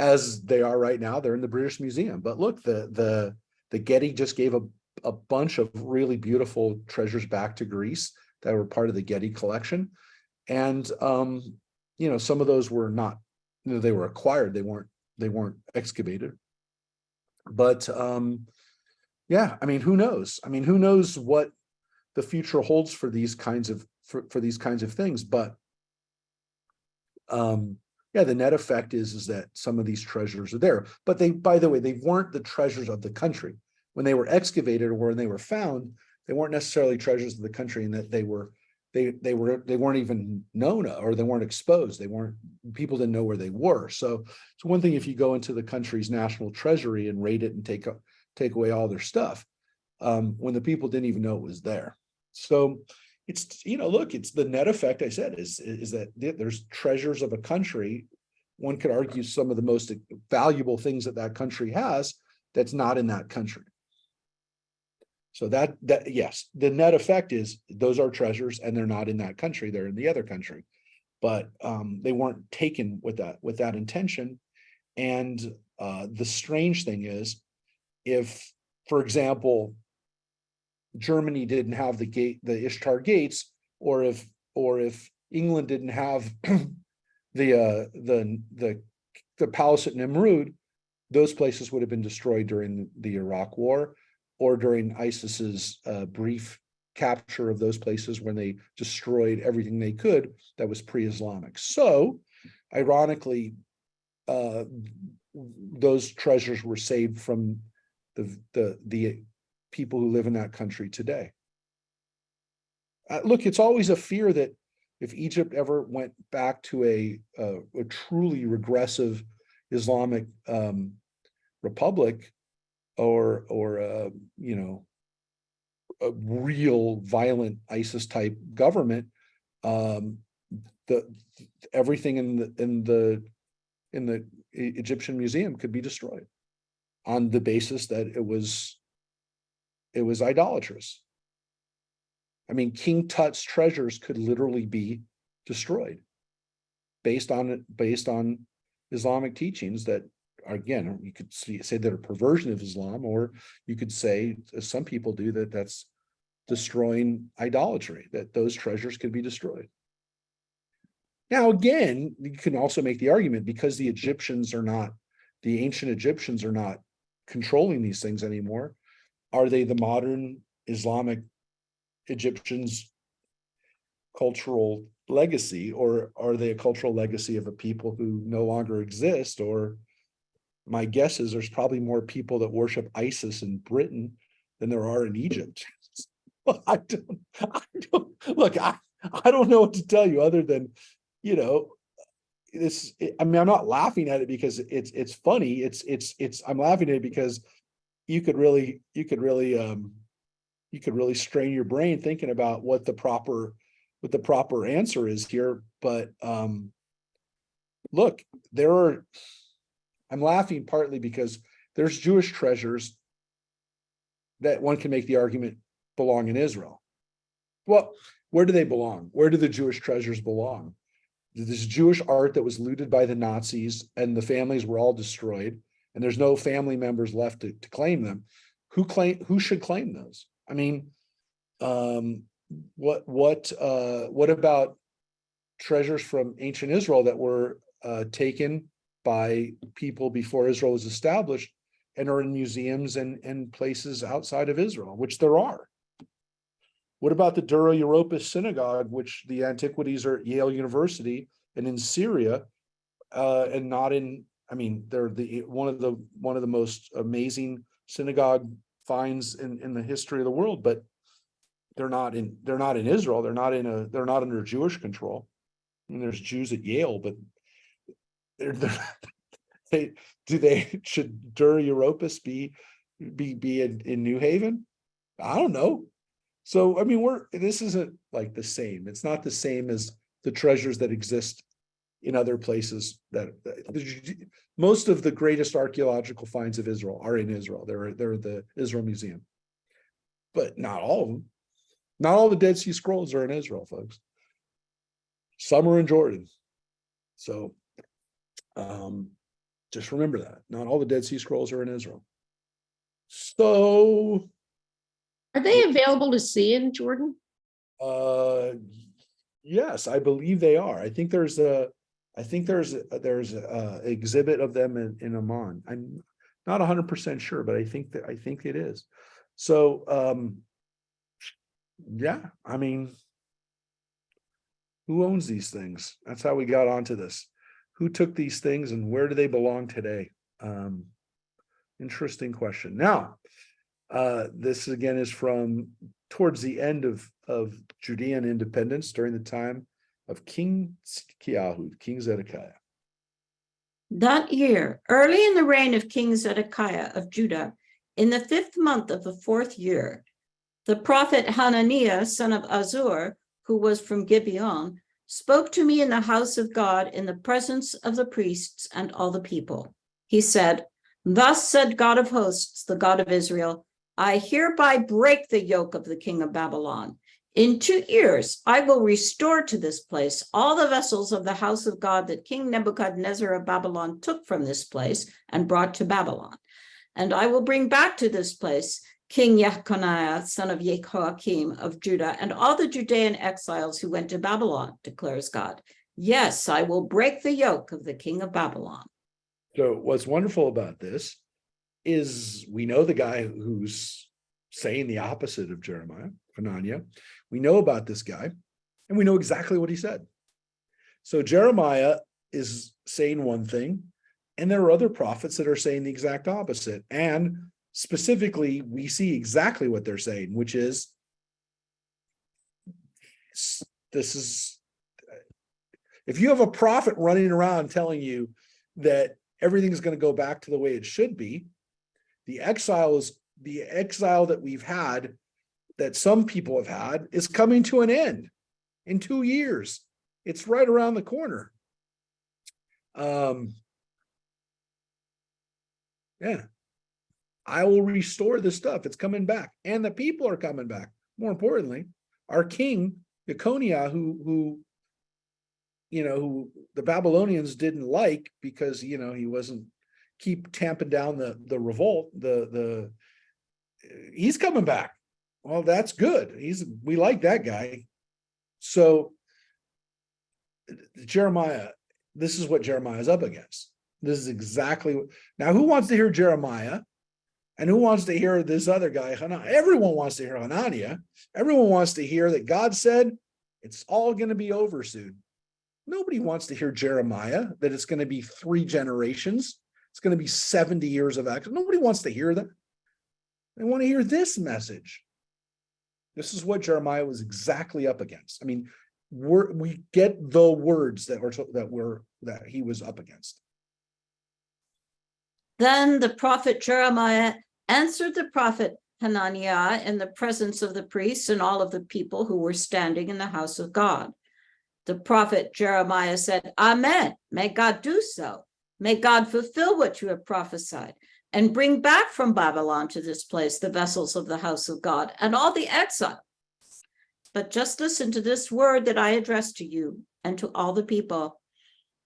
as they are right now, they're in the British Museum. But look, the Getty just gave a bunch of really beautiful treasures back to Greece that were part of the Getty collection. And some of those were not, they were acquired, they weren't excavated. But yeah, I mean, who knows? I mean, who knows what the future holds for these kinds of for these kinds of things? But yeah, the net effect is that some of these treasures are there. But by the way, they weren't the treasures of the country. When they were excavated or when they were found, they weren't necessarily treasures of the country, in that they weren't even known, or they weren't exposed. People didn't know where they were. So it's one thing if you go into the country's national treasury and raid it and take away all their stuff, when the people didn't even know it was there. So it's, look, it's the net effect, I said, is that there's treasures of a country. One could argue some of the most valuable things that country has that's not in that country. So that yes, the net effect is those are treasures and they're not in that country, they're in the other country. But they weren't taken with that intention. And the strange thing is, if, for example, Germany didn't have the Ishtar gates, or if England didn't have the palace at Nimrud, those places would have been destroyed during the Iraq War, or during ISIS's brief capture of those places when they destroyed everything they could that was pre-Islamic. So, ironically, those treasures were saved from the people who live in that country today. Look, it's always a fear that if Egypt ever went back to a truly regressive Islamic republic, or a real violent ISIS type government, everything in the Egyptian museum could be destroyed on the basis that it was idolatrous. I mean, King Tut's treasures could literally be destroyed based on Islamic teachings that, again, you could say that a perversion of Islam, or you could say, as some people do, that that's destroying idolatry, that those treasures could be destroyed. Now, again, you can also make the argument, because the ancient Egyptians are not controlling these things anymore, are they the modern Islamic Egyptians' cultural legacy, or are they a cultural legacy of a people who no longer exist? Or my guess is there's probably more people that worship Isis in Britain than there are in Egypt. Well, I don't look, I don't know what to tell you other than, you know, this, I mean, I'm not laughing at it because it's funny. I'm laughing at it because you could really strain your brain thinking about what the proper answer is here. But look, I'm laughing partly because there's Jewish treasures that one can make the argument belong in Israel. Well, where do they belong? Where do the Jewish treasures belong? This Jewish art that was looted by the Nazis and the families were all destroyed, and there's no family members left to claim them. Who should claim those? I mean, what about treasures from ancient Israel that were taken by people before Israel was established and are in museums and places outside of Israel, which there are? What about the Dura Europos synagogue, which the antiquities are at Yale University and in Syria, and not in, I mean, they're one of the most amazing synagogue finds in the history of the world, but they're not in Israel. They're not under Jewish control. I mean, there's Jews at Yale, but should Dura Europos be in New Haven? I don't know. So, I mean, this isn't like the same. It's not the same as the treasures that exist in other places most of the greatest archaeological finds of Israel are in Israel. They're the Israel Museum, but not all of them. Not all the Dead Sea Scrolls are in Israel, folks. Some are in Jordan. So, just remember that. Not all the Dead Sea Scrolls are in Israel. So, are they available to see in Jordan? Yes, I believe they are. I think there's a exhibit of them in Amman. I'm not 100% sure, but I think it is. So, yeah, I mean, who owns these things? That's how we got onto this. Who took these things and where do they belong today? Interesting question. Now, this again is from towards the end of Judean independence during the time of King Zedekiah. That year, early in the reign of King Zedekiah of Judah, in the 5th month of the 4th year, the prophet Hananiah, son of Azur, who was from Gibeon, spoke to me in the house of God in the presence of the priests and all the people. He said, "Thus said God of hosts, the God of Israel, I hereby break the yoke of the king of Babylon. In 2 years, I will restore to this place all the vessels of the house of God that King Nebuchadnezzar of Babylon took from this place and brought to Babylon. And I will bring back to this place King Jeconiah, son of Jehoiakim of Judah, and all the Judean exiles who went to Babylon, declares God. Yes, I will break the yoke of the king of Babylon." So what's wonderful about this is we know the guy who's saying the opposite of Jeremiah, Hananiah. We know about this guy, and we know exactly what he said. So Jeremiah is saying one thing, and there are other prophets that are saying the exact opposite. And specifically, we see exactly what they're saying, which is, if you have a prophet running around telling you that everything's going to go back to the way it should be, the exile that we've had, that some people have had, is coming to an end in 2 years. It's right around the corner. Yeah. I will restore the stuff. It's coming back. And the people are coming back. More importantly, our king, Jeconiah, who the Babylonians didn't like because, he wasn't keep tamping down the revolt, he's coming back. Well, that's good. We like that guy. So Jeremiah, this is what Jeremiah is up against. This is exactly now, who wants to hear Jeremiah? And who wants to hear this other guy, Hananiah? Everyone wants to hear Hananiah. Everyone wants to hear that God said, It's all going to be over soon. Nobody wants to hear Jeremiah, that it's going to be 3 generations. It's going to be 70 years of action. Nobody wants to hear that. They want to hear this message. This is what Jeremiah was exactly up against. I mean, we get the words that he was up against. Then the prophet Jeremiah answered the prophet Hananiah in the presence of the priests and all of the people who were standing in the house of God. The prophet Jeremiah said, Amen. May God do so. May God fulfill what you have prophesied and bring back from Babylon to this place the vessels of the house of God and all the exile. But just listen to this word that I address to you and to all the people.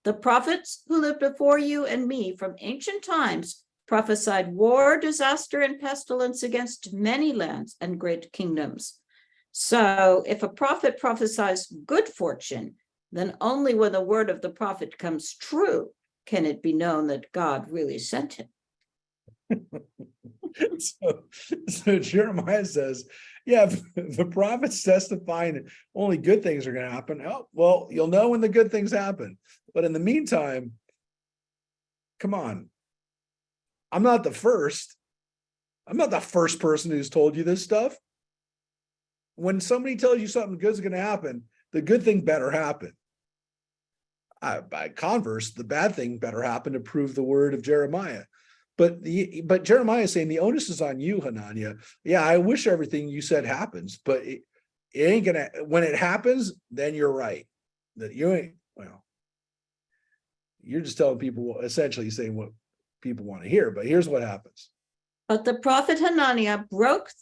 The prophets who lived before you and me from ancient times prophesied war, disaster, and pestilence against many lands and great kingdoms. So if a prophet prophesies good fortune, then only when the word of the prophet comes true can it be known that God really sent him. So Jeremiah says, yeah, if the prophets testifying only good things are going to happen, oh, well, you'll know when the good things happen. But in the meantime, come on. I'm not the first person who's told you this stuff. When somebody tells you something good's going to happen, the good thing better happen. By converse, the bad thing better happen to prove the word of Jeremiah. But Jeremiah is saying the onus is on you, Hananiah. Yeah, I wish everything you said happens, but it ain't gonna. When it happens, then you're right. That you ain't. Well, you're just telling people, essentially saying what people want to hear. But here's what happens. But the prophet Hananiah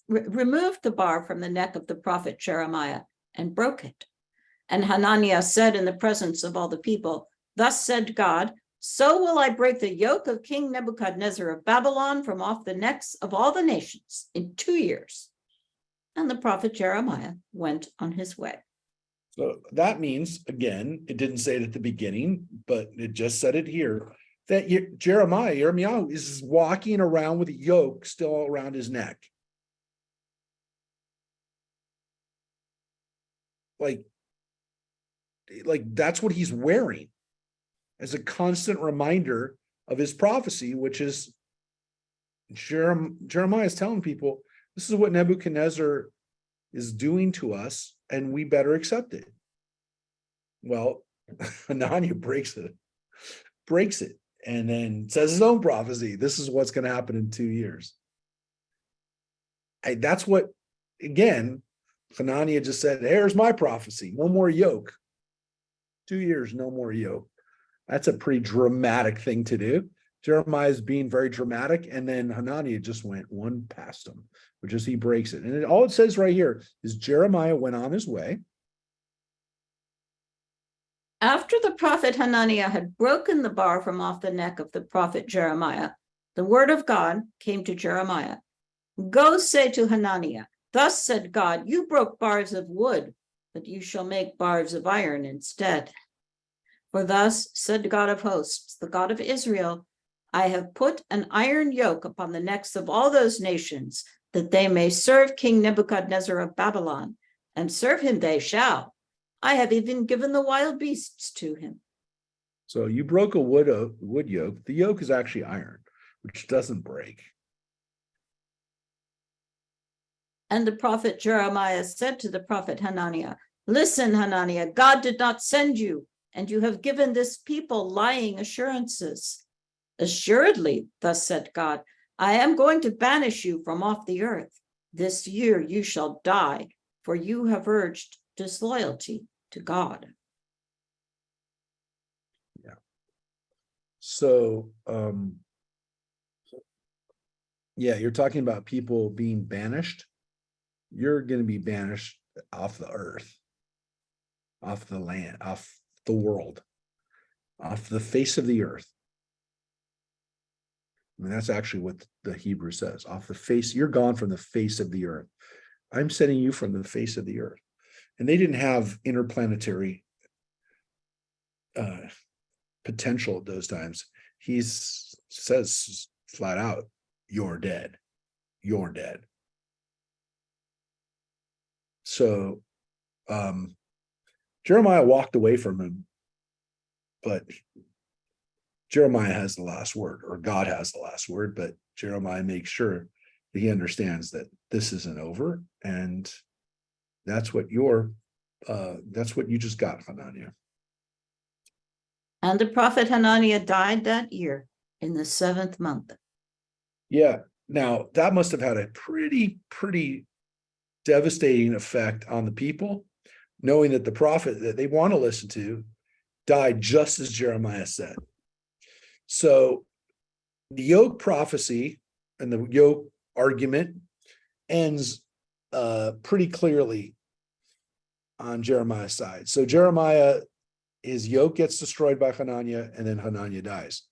removed the bar from the neck of the prophet Jeremiah and broke it. And Hananiah said in the presence of all the people, Thus said God, so will I break the yoke of King Nebuchadnezzar of Babylon from off the necks of all the nations in 2 years. And the prophet Jeremiah went on his way. So that means, again, it didn't say it at the beginning, but it just said it here, that Jeremiah is walking around with a yoke still around his neck. Like that's what he's wearing as a constant reminder of his prophecy, which is Jeremiah is telling people, this is what Nebuchadnezzar is doing to us, and we better accept it. Well, Hananiah breaks it, and then says his own prophecy. This is what's going to happen in 2 years. That's what, again, Hananiah just said, here's my prophecy. No more yoke. 2 years, no more yoke. That's a pretty dramatic thing to do. Jeremiah is being very dramatic, and then Hananiah just went one past him, which is he breaks it. And all it says right here is Jeremiah went on his way. After the prophet Hananiah had broken the bar from off the neck of the prophet Jeremiah, the word of God came to Jeremiah. Go say to Hananiah, Thus said God, you broke bars of wood, but you shall make bars of iron instead. For thus said God of hosts, the God of Israel, I have put an iron yoke upon the necks of all those nations, that they may serve King Nebuchadnezzar of Babylon, and serve him they shall. I have even given the wild beasts to him. So you broke a wood yoke. The yoke is actually iron, which doesn't break. And the prophet Jeremiah said to the prophet Hananiah, Listen, Hananiah, God did not send you, and you have given this people lying assurances. Assuredly, thus said God, I am going to banish you from off the earth. This year you shall die, for you have urged disloyalty to God. Yeah. So, yeah, you're talking about people being banished. You're going to be banished off the earth, off the land, off the world, off the face of the earth. I mean, that's actually what the Hebrew says. Off the face, you're gone from the face of the earth. I'm sending you from the face of the earth. And they didn't have interplanetary potential at those times. He says flat out, you're dead. You're dead. So Jeremiah walked away from him, but Jeremiah has the last word, or God has the last word, but Jeremiah makes sure that he understands that this isn't over, and that's what you just got, Hananiah. And the prophet Hananiah died that year in the 7th month. Yeah. Now that must have had a pretty devastating effect on the people, knowing that the prophet that they want to listen to died just as Jeremiah said. So the yoke prophecy and the yoke argument ends pretty clearly on Jeremiah's side. So Jeremiah, his yoke gets destroyed by Hananiah, and then Hananiah dies.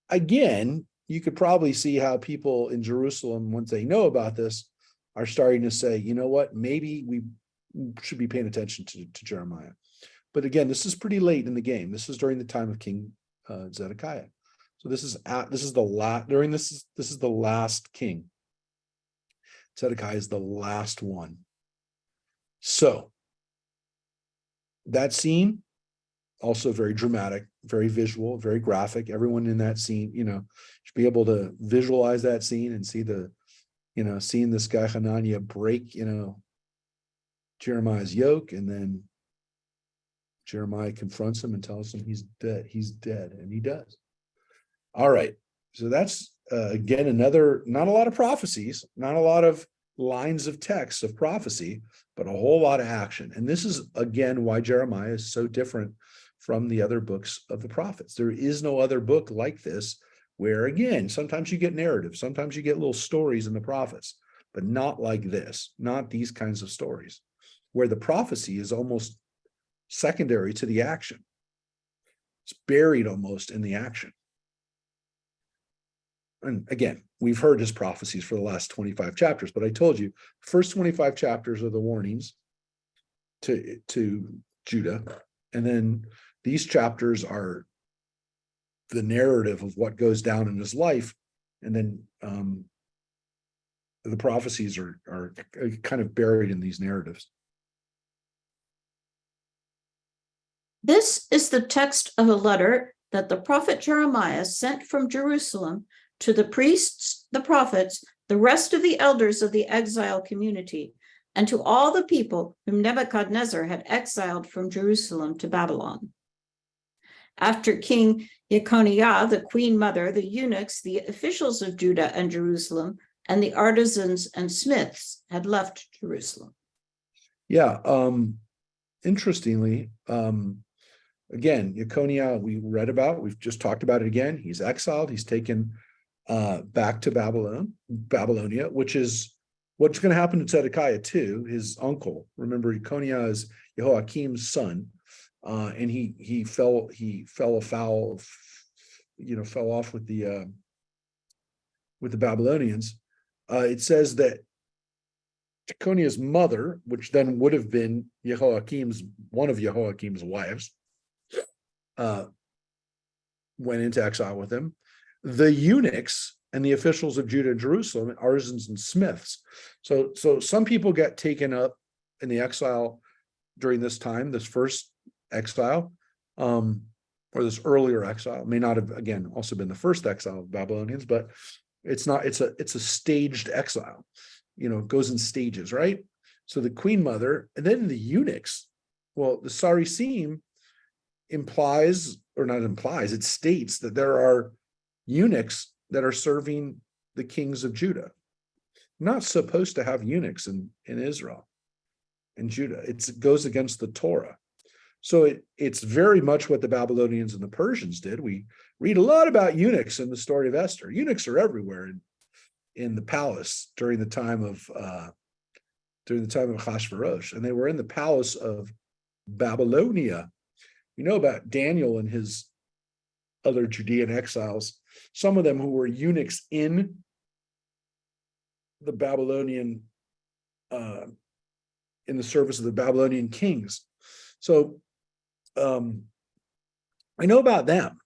Again, you could probably see how people in Jerusalem, once they know about this, are starting to say, you know what, maybe we should be paying attention to Jeremiah. But again, this is pretty late in the game. This is during the time of King Zedekiah. So this is the last king. Zedekiah is the last one. So that scene, also very dramatic, very visual, very graphic. Everyone in that scene, should be able to visualize that scene and see seeing this guy Hananiah break, Jeremiah's yoke, and then Jeremiah confronts him and tells him he's dead. He's dead, and he does. All right. So that's again another, not a lot of prophecies, not a lot of lines of text of prophecy, but a whole lot of action. And this is again why Jeremiah is so different from the other books of the prophets. There is no other book like this, where again, sometimes you get narrative, sometimes you get little stories in the prophets, but not like this, not these kinds of stories, where the prophecy is almost secondary to the action. It's buried almost in the action. And again, we've heard his prophecies for the last 25 chapters, but I told you, first 25 chapters are the warnings to Judah. And then these chapters are the narrative of what goes down in his life. And then the prophecies are kind of buried in these narratives. This is the text of a letter that the prophet Jeremiah sent from Jerusalem to the priests, the prophets, the rest of the elders of the exile community, and to all the people whom Nebuchadnezzar had exiled from Jerusalem to Babylon. After King Jeconiah, the queen mother, the eunuchs, the officials of Judah and Jerusalem, and the artisans and smiths had left Jerusalem. Yeah. Interestingly, again, Jeconiah, we read about, we've just talked about it again. He's exiled. He's taken back to Babylonia, which is what's going to happen to Zedekiah too, his uncle. Remember, Jeconiah is Jehoiakim's son, and he fell afoul of, fell off with the Babylonians. It says that Jeconiah's mother, which then would have been one of Jehoiakim's wives, went into exile with him. The eunuchs and the officials of Judah and Jerusalem, artisans and smiths. So some people get taken up in the exile during this time, this first exile, or this earlier exile. May not have, again, also been the first exile of Babylonians, but it's a staged exile. It goes in stages, right? So the queen mother, and then the eunuchs. Well, the Sarisim it states that there are eunuchs that are serving the kings of Judah. Not supposed to have eunuchs in Israel, in Judah. It goes against the Torah. So it's very much what the Babylonians and the Persians did. We read a lot about eunuchs in the story of Esther. Eunuchs are everywhere in the palace during the time of Ahasuerus, and they were in the palace of Babylonia. You know about Daniel and his other Judean exiles, some of them who were eunuchs in the Babylonian, in the service of the Babylonian kings. So I know about them.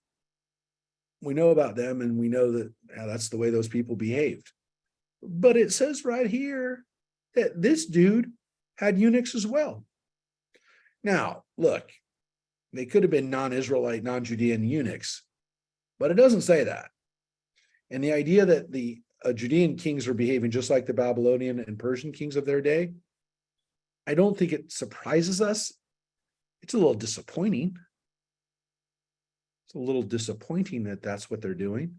We know about them, and we know that that's the way those people behaved. But it says right here that this dude had eunuchs as well. Now, look, they could have been non-Israelite, non-Judean eunuchs, but it doesn't say that. And the idea that the Judean kings are behaving just like the Babylonian and Persian kings of their day, I don't think it surprises us. It's a little disappointing. It's a little disappointing that that's what they're doing.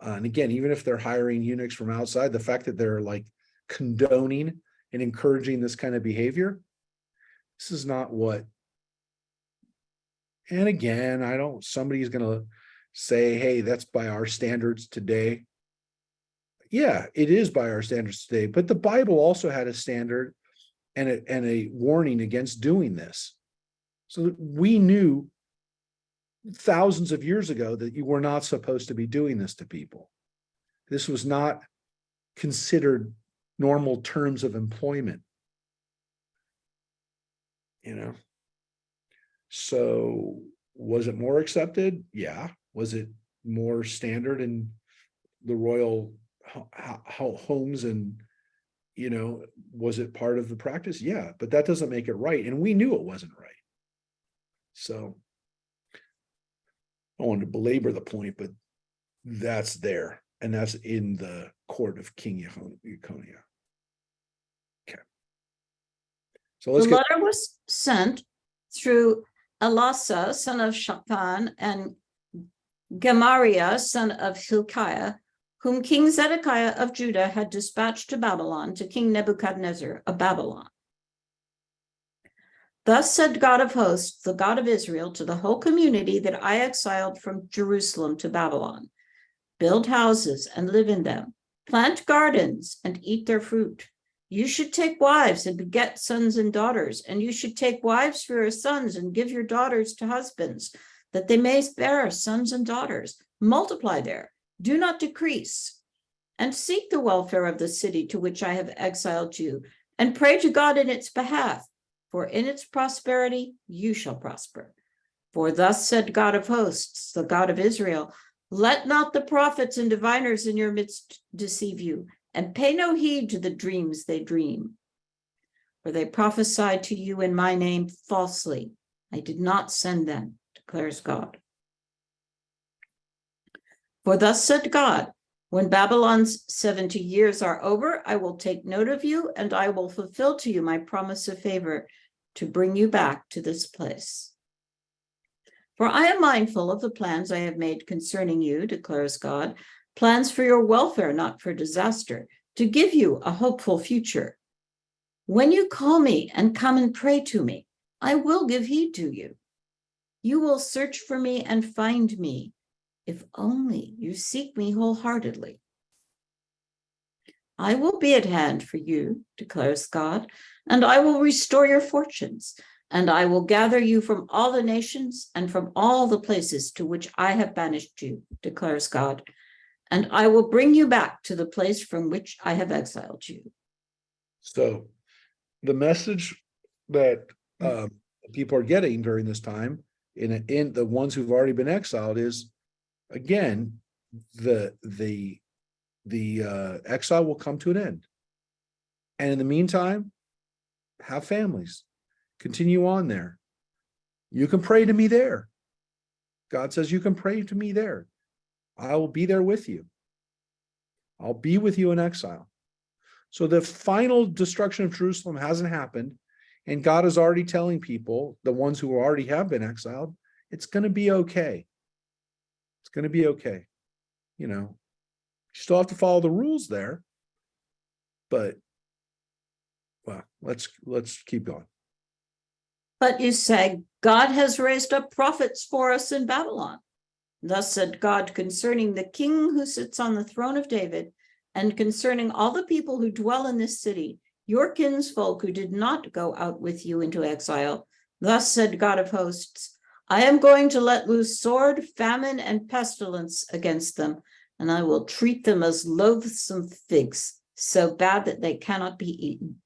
And again, even if they're hiring eunuchs from outside, the fact that they're like condoning and encouraging this kind of behavior, this is not what. And again, somebody's going to say, hey, that's by our standards today. Yeah, it is by our standards today, but the Bible also had a standard and a warning against doing this. So we knew thousands of years ago that you were not supposed to be doing this to people. This was not considered normal terms of employment. So was it more accepted? Yeah. Was it more standard in the royal homes and, was it part of the practice? Yeah, but that doesn't make it right. And we knew it wasn't right. So I don't want to belabor the point, but that's there. And that's in the court of King Jeconiah. Okay. So let's The letter was sent through Elasa, son of Shaphan, and Gemariah, son of Hilkiah, whom King Zedekiah of Judah had dispatched to Babylon, to King Nebuchadnezzar of Babylon. Thus said God of hosts, the God of Israel, to the whole community that I exiled from Jerusalem to Babylon: build houses and live in them, plant gardens and eat their fruit. You should take wives and beget sons and daughters, and you should take wives for your sons and give your daughters to husbands, that they may bear sons and daughters. Multiply there, do not decrease, and seek the welfare of the city to which I have exiled you, and pray to God in its behalf, for in its prosperity you shall prosper. For thus said God of hosts, the God of Israel, let not the prophets and diviners in your midst deceive you, and pay no heed to the dreams they dream. For they prophesied to you in my name falsely. I did not send them, declares God. For thus said God, when Babylon's 70 years are over, I will take note of you, and I will fulfill to you my promise of favor to bring you back to this place. For I am mindful of the plans I have made concerning you, declares God, plans for your welfare, not for disaster, to give you a hopeful future. When you call me and come and pray to me, I will give heed to you. You will search for me and find me, if only you seek me wholeheartedly. I will be at hand for you, declares God, and I will restore your fortunes, and I will gather you from all the nations and from all the places to which I have banished you, declares God, and I will bring you back to the place from which I have exiled you. So the message that people are getting during this time, in the ones who've already been exiled, is again the exile will come to an end, and in the meantime, have families, continue on there. You can pray to me there. God says you can pray to me there. I will be there with you. I'll be with you in exile. So the final destruction of Jerusalem hasn't happened, and God is already telling people, the ones who already have been exiled, it's going to be okay. It's going to be okay. You still have to follow the rules there, but well, let's keep going. But you say, God has raised up prophets for us in Babylon. Thus said God concerning the king who sits on the throne of David, and concerning all the people who dwell in this city, your kinsfolk who did not go out with you into exile. Thus said God of hosts, I am going to let loose sword, famine, and pestilence against them, and I will treat them as loathsome figs, so bad that they cannot be eaten.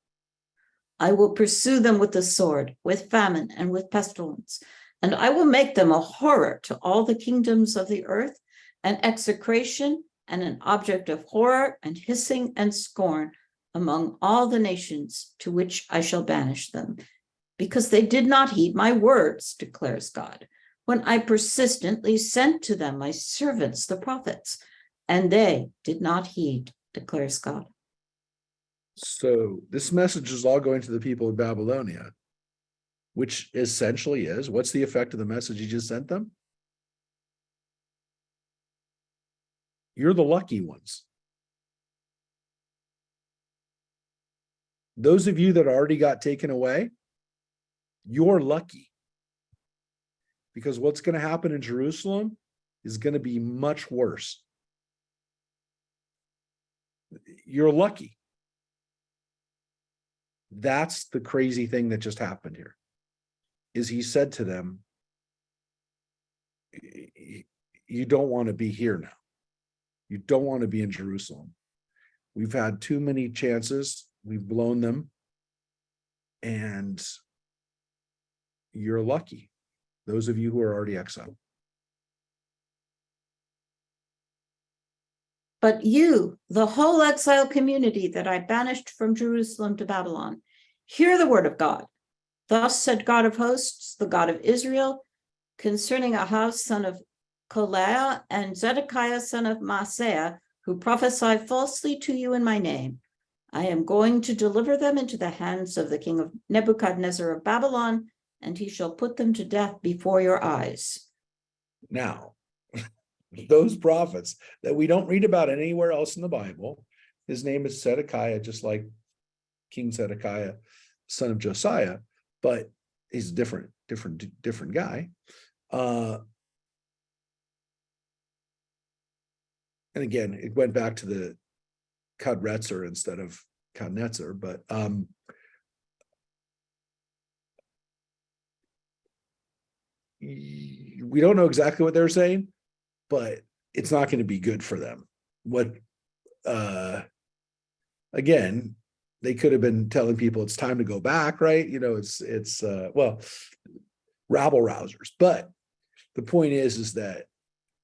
I will pursue them with the sword, with famine, and with pestilence, and I will make them a horror to all the kingdoms of the earth, an execration and an object of horror and hissing and scorn among all the nations to which I shall banish them. because they did not heed my words, declares God, when I persistently sent to them my servants, the prophets, and they did not heed, declares God. So this message is all going to the people of Babylonia, which essentially is, what's the effect of the message he just sent them? You're the lucky ones. Those of you that already got taken away, you're lucky. Because what's going to happen in Jerusalem is going to be much worse. You're lucky. That's the crazy thing that just happened here. Is he said to them, you don't want to be here now. You don't want to be in Jerusalem. We've had too many chances. We've blown them. And you're lucky. Those of you who are already exiled. But you, the whole exile community that I banished from Jerusalem to Babylon, hear the word of God. Thus said God of hosts, the God of Israel, concerning Ahaz, son of Kolaiah, and Zedekiah, son of Maaseiah, who prophesy falsely to you in my name. I am going to deliver them into the hands of the king of Nebuchadnezzar of Babylon, and he shall put them to death before your eyes. Now, those prophets that we don't read about anywhere else in the Bible, his name is Zedekiah, just like King Zedekiah, son of Josiah, but he's a different guy. And again, it went back to the Kadretzer instead of Kadnetzer, but we don't know exactly what they're saying, but it's not going to be good for them. What again, they could have been telling people it's time to go back, right? You know, it's well, rabble rousers. But the point is that,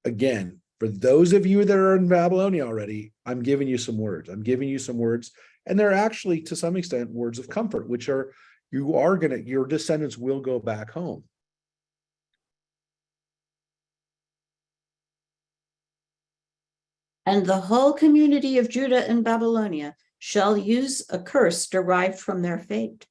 again, for those of you that are in Babylonia already, I'm giving you some words. And they're actually, to some extent, words of comfort, which are, your descendants will go back home. And the whole community of Judah and Babylonia shall use a curse derived from their fate.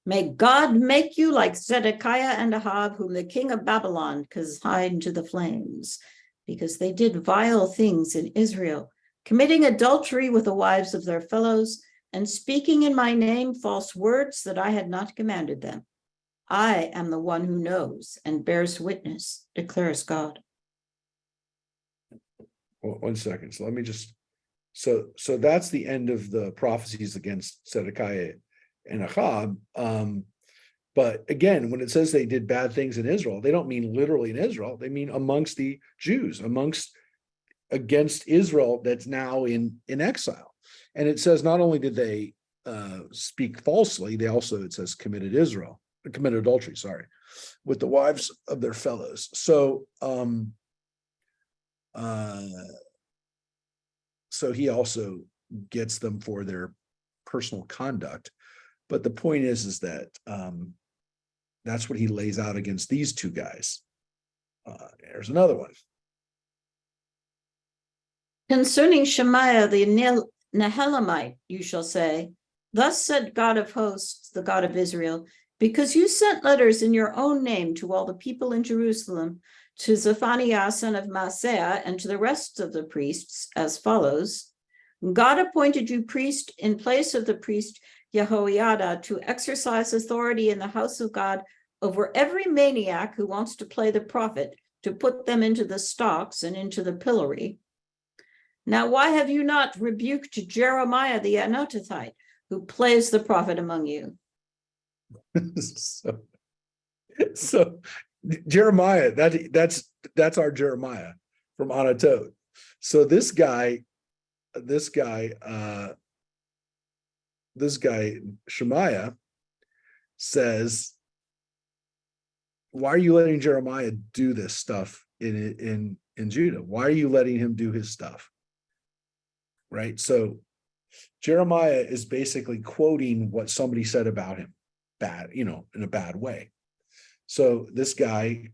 May God make you like Zedekiah and Ahab, whom the king of Babylon consigned to the flames, because they did vile things in Israel, committing adultery with the wives of their fellows, and speaking in my name false words that I had not commanded them. I am the one who knows and bears witness, declares God. Well, 1 second. So let me just, so that's the end of the prophecies against Zedekiah and Ahab. But again, when it says they did bad things in Israel, they don't mean literally in Israel. They mean amongst the Jews, against Israel that's now in exile. And it says not only did they speak falsely, they also, it says, committed adultery, with the wives of their fellows. So so he also gets them for their personal conduct. But the point is that that's what he lays out against these two guys. There's another one. Concerning Shemaiah the Nehelamite, you shall say, thus said God of hosts, the God of Israel, because you sent letters in your own name to all the people in Jerusalem, to Zephaniah son of Maaseiah, and to the rest of the priests as follows. God appointed you priest in place of the priest Jehoiada to exercise authority in the house of God over every maniac who wants to play the prophet, to put them into the stocks and into the pillory. Now, why have you not rebuked Jeremiah the Anathothite, who plays the prophet among you? So Jeremiah, that's our Jeremiah from Anatot. So this guy Shemaiah says, why are you letting Jeremiah do this stuff in Judah? Why are you letting him do his stuff? Right? So Jeremiah is basically quoting what somebody said about him. bad, in a bad way. So this guy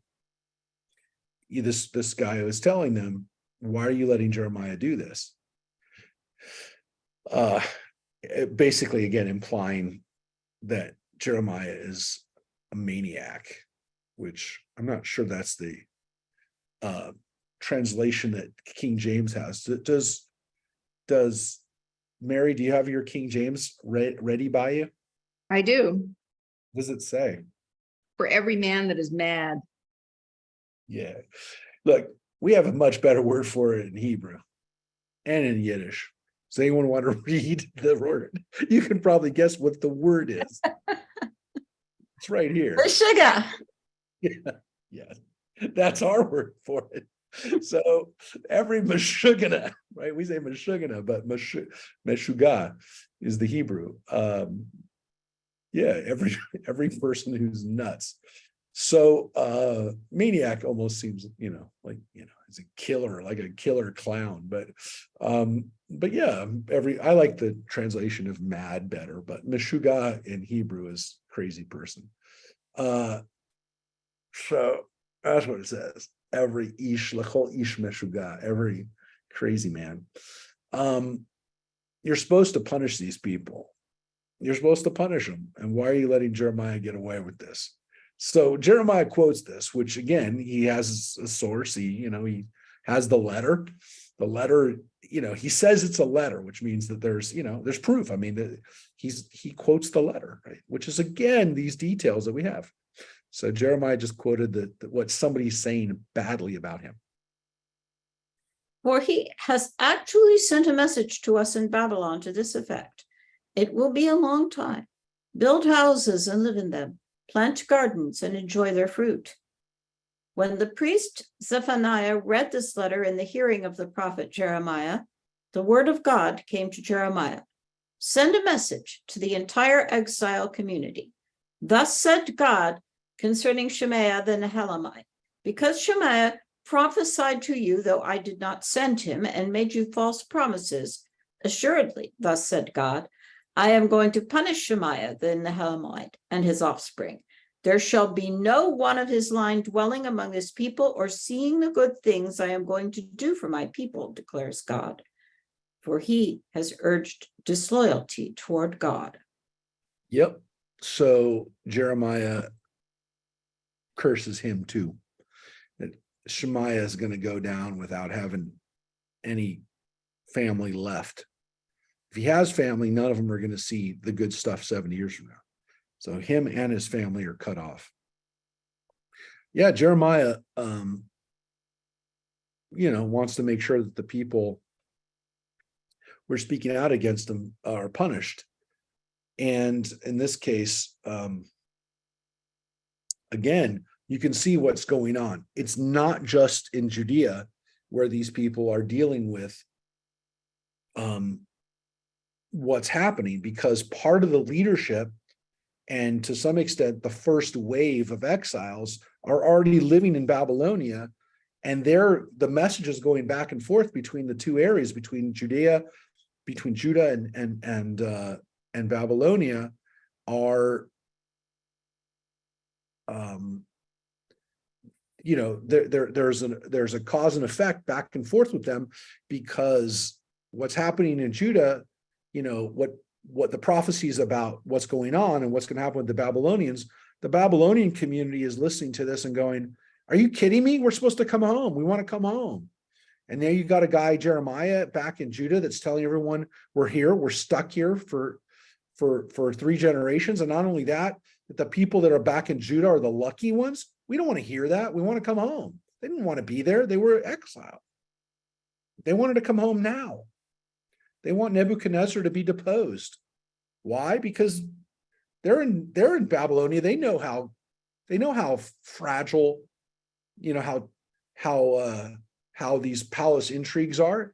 was telling them, why are you letting Jeremiah do this? Basically, again, implying that Jeremiah is a maniac, which I'm not sure that's the translation that King James has. Does Mary, do you have your King James ready by you? I do. What does it say? For every man that is mad. Yeah. Look, we have a much better word for it in Hebrew and in Yiddish. Does anyone want to read the word? You can probably guess what the word is. It's right here. Sugar. Yeah, that's our word for it. So every meshugana, right? We say meshugana, but meshuga is the Hebrew. Yeah, every person who's nuts. So maniac almost seems, like, it's a killer, like a killer clown. But yeah, I like the translation of mad better, but meshuga in Hebrew is crazy person. So that's what it says. Every ish, lachol ish meshuga, every crazy man. You're supposed to punish these people. You're supposed to punish them. And why are you letting Jeremiah get away with this? So Jeremiah quotes this, which again, he has a source. He has the letter. The letter, he says it's a letter, which means that there's proof. I mean, that he quotes the letter, right? Which is again these details that we have. So Jeremiah just quoted what somebody's saying badly about him. For he has actually sent a message to us in Babylon to this effect. It will be a long time. Build houses and live in them. Plant gardens and enjoy their fruit. When the priest Zephaniah read this letter in the hearing of the prophet Jeremiah, the word of God came to Jeremiah. Send a message to the entire exile community. Thus said God concerning Shemaiah the Nehelamite, because Shemaiah prophesied to you, though I did not send him, and made you false promises, assuredly, thus said God, I am going to punish Shemaiah the Nehelamite and his offspring. There shall be no one of his line dwelling among his people or seeing the good things I am going to do for my people, declares God, for he has urged disloyalty toward God. Yep. So Jeremiah curses him too. That Shemaiah is going to go down without having any family left. If he has family, none of them are going to see the good stuff 70 years from now. So him and his family are cut off. Yeah, Jeremiah, wants to make sure that the people who are speaking out against him are punished. And in this case, again, you can see what's going on. It's not just in Judea where these people are dealing with what's happening, because part of the leadership and to some extent the first wave of exiles are already living in Babylonia, and the message is going back and forth between the two areas, between Judah and Babylonia are there's a cause and effect back and forth with them, because what's happening in Judah, what the prophecies about what's going on and what's going to happen with the Babylonian community is listening to this and going, are you kidding me? We're supposed to come home. We want to come home. And there you got a guy, Jeremiah, back in Judah that's telling everyone, we're here, we're stuck here for 3 generations. And not only that, the people that are back in Judah are the lucky ones. We don't want to hear that. We want to come home. They didn't want to be there. They were exiled. They wanted to come home now. They want Nebuchadnezzar to be deposed. Why? Because they're in Babylonia. They know how fragile, how these palace intrigues are.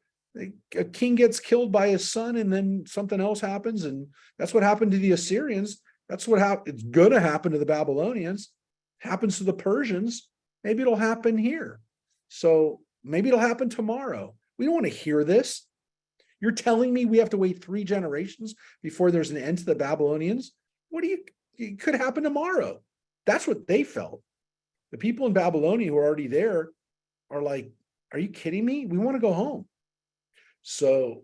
A king gets killed by his son, and then something else happens, and that's what happened to the Assyrians. That's what it's going to happen to the Babylonians. Happens to the Persians. Maybe it'll happen here. So maybe it'll happen tomorrow. We don't want to hear this. You're telling me we have to wait 3 generations before there's an end to the Babylonians? What are it could happen tomorrow. That's what they felt. The people in Babylonia who are already there are like, are you kidding me? We want to go home. So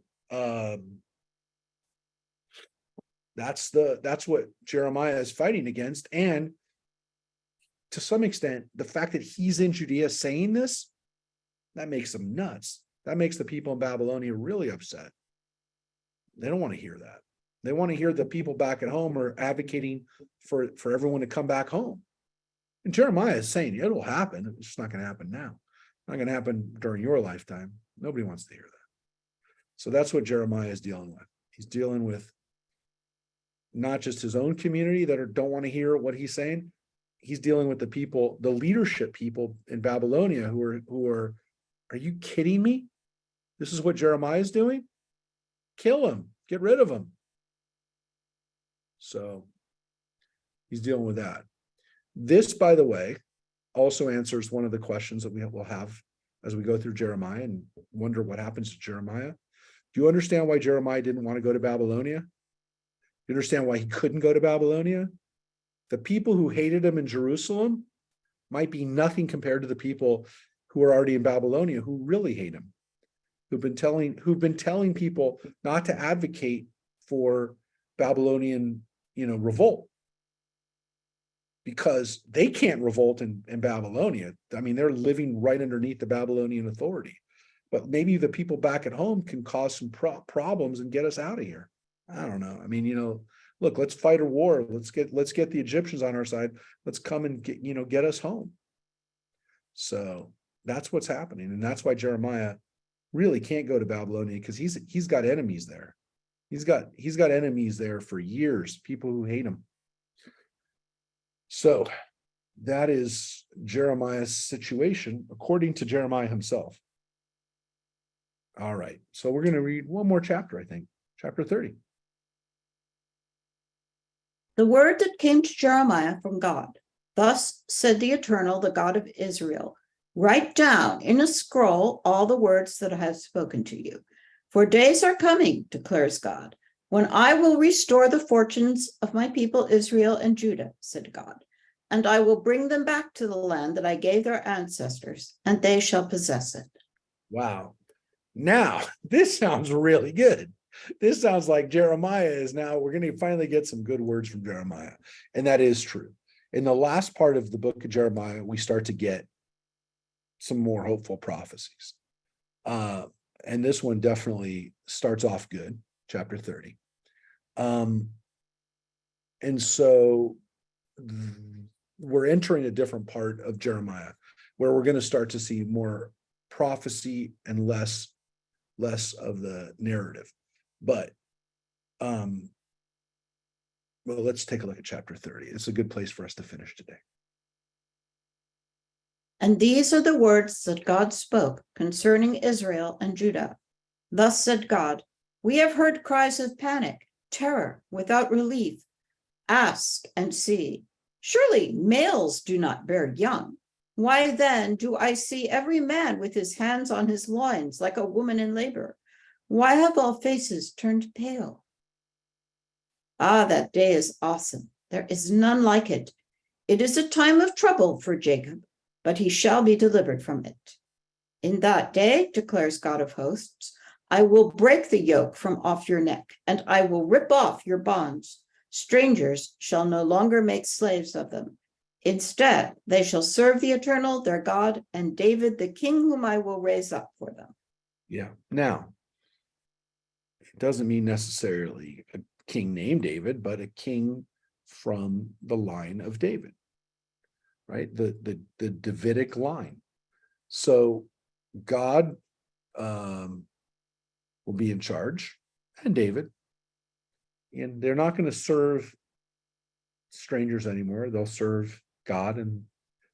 that's what Jeremiah is fighting against. And to some extent, the fact that he's in Judea saying this, that makes them nuts. That makes the people in Babylonia really upset. They don't want to hear that. They want to hear the people back at home are advocating for everyone to come back home. And Jeremiah is saying it will happen. It's just not going to happen now. Not going to happen during your lifetime. Nobody wants to hear that. So that's what Jeremiah is dealing with. He's dealing with not just his own community that don't want to hear what he's saying. He's dealing with the people, the leadership people in Babylonia who are you kidding me? This is what Jeremiah is doing? Kill him, get rid of him. So he's dealing with that. This, by the way, also answers one of the questions that we will have as we go through Jeremiah and wonder what happens to Jeremiah. Do you understand why Jeremiah didn't want to go to Babylonia? Do you understand why he couldn't go to Babylonia? The people who hated him in Jerusalem might be nothing compared to the people who are already in Babylonia who really hate him, who've been telling people not to advocate for Babylonian, revolt, because they can't revolt in Babylonia. I mean, they're living right underneath the Babylonian authority. But maybe the people back at home can cause some problems and get us out of here. I don't know. I mean, look, let's fight a war. Let's get the Egyptians on our side. Let's come and get us home. So that's what's happening. And that's why Jeremiah really can't go to Babylonia, because he's got enemies there. He's got enemies there for years, people who hate him. So that is Jeremiah's situation, according to Jeremiah himself. All right. So we're going to read one more chapter, I think, chapter 30. The word that came to Jeremiah from God. Thus said the Eternal, the God of Israel, write down in a scroll all the words that I have spoken to you. For days are coming, declares God, when I will restore the fortunes of my people Israel and Judah, said God, and I will bring them back to the land that I gave their ancestors, and they shall possess it. Wow. Now, this sounds really good. This sounds like Jeremiah is now, we're going to finally get some good words from Jeremiah. And that is true. In the last part of the book of Jeremiah, we start to get some more hopeful prophecies. And this one definitely starts off good, chapter 30. And so we're entering a different part of Jeremiah where we're going to start to see more prophecy and less of the narrative. But well, let's take a look at chapter 30. It's a good place for us to finish today. And these are the words that God spoke concerning Israel and Judah. Thus said God, we have heard cries of panic, terror without relief. Ask and see. Surely males do not bear young. Why then do I see every man with his hands on his loins like a woman in labor? Why have all faces turned pale? Ah, that day is awesome. There is none like it. It is a time of trouble for Jacob, but he shall be delivered from it. In that day, declares God of hosts, I will break the yoke from off your neck, and I will rip off your bonds. Strangers shall no longer make slaves of them. Instead, they shall serve the Eternal, their God, and David, the king whom I will raise up for them. Yeah. Now, it doesn't mean necessarily a king named David, but a king from the line of David, right? The Davidic line. So God will be in charge, and David, and they're not going to serve strangers anymore. They'll serve God and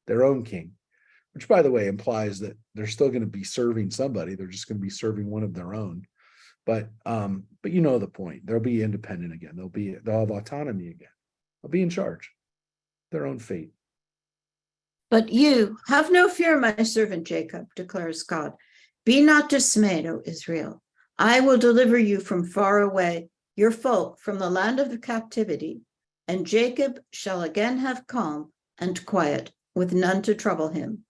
their own king, which, by the way, implies that they're still going to be serving somebody. They're just going to be serving one of their own. But you know the point. They'll be independent again. They'll have autonomy again. They'll be in charge, their own fate. But you have no fear, my servant Jacob, declares God. Be not dismayed, O Israel. I will deliver you from far away, your folk from the land of captivity, and Jacob shall again have calm and quiet, with none to trouble him.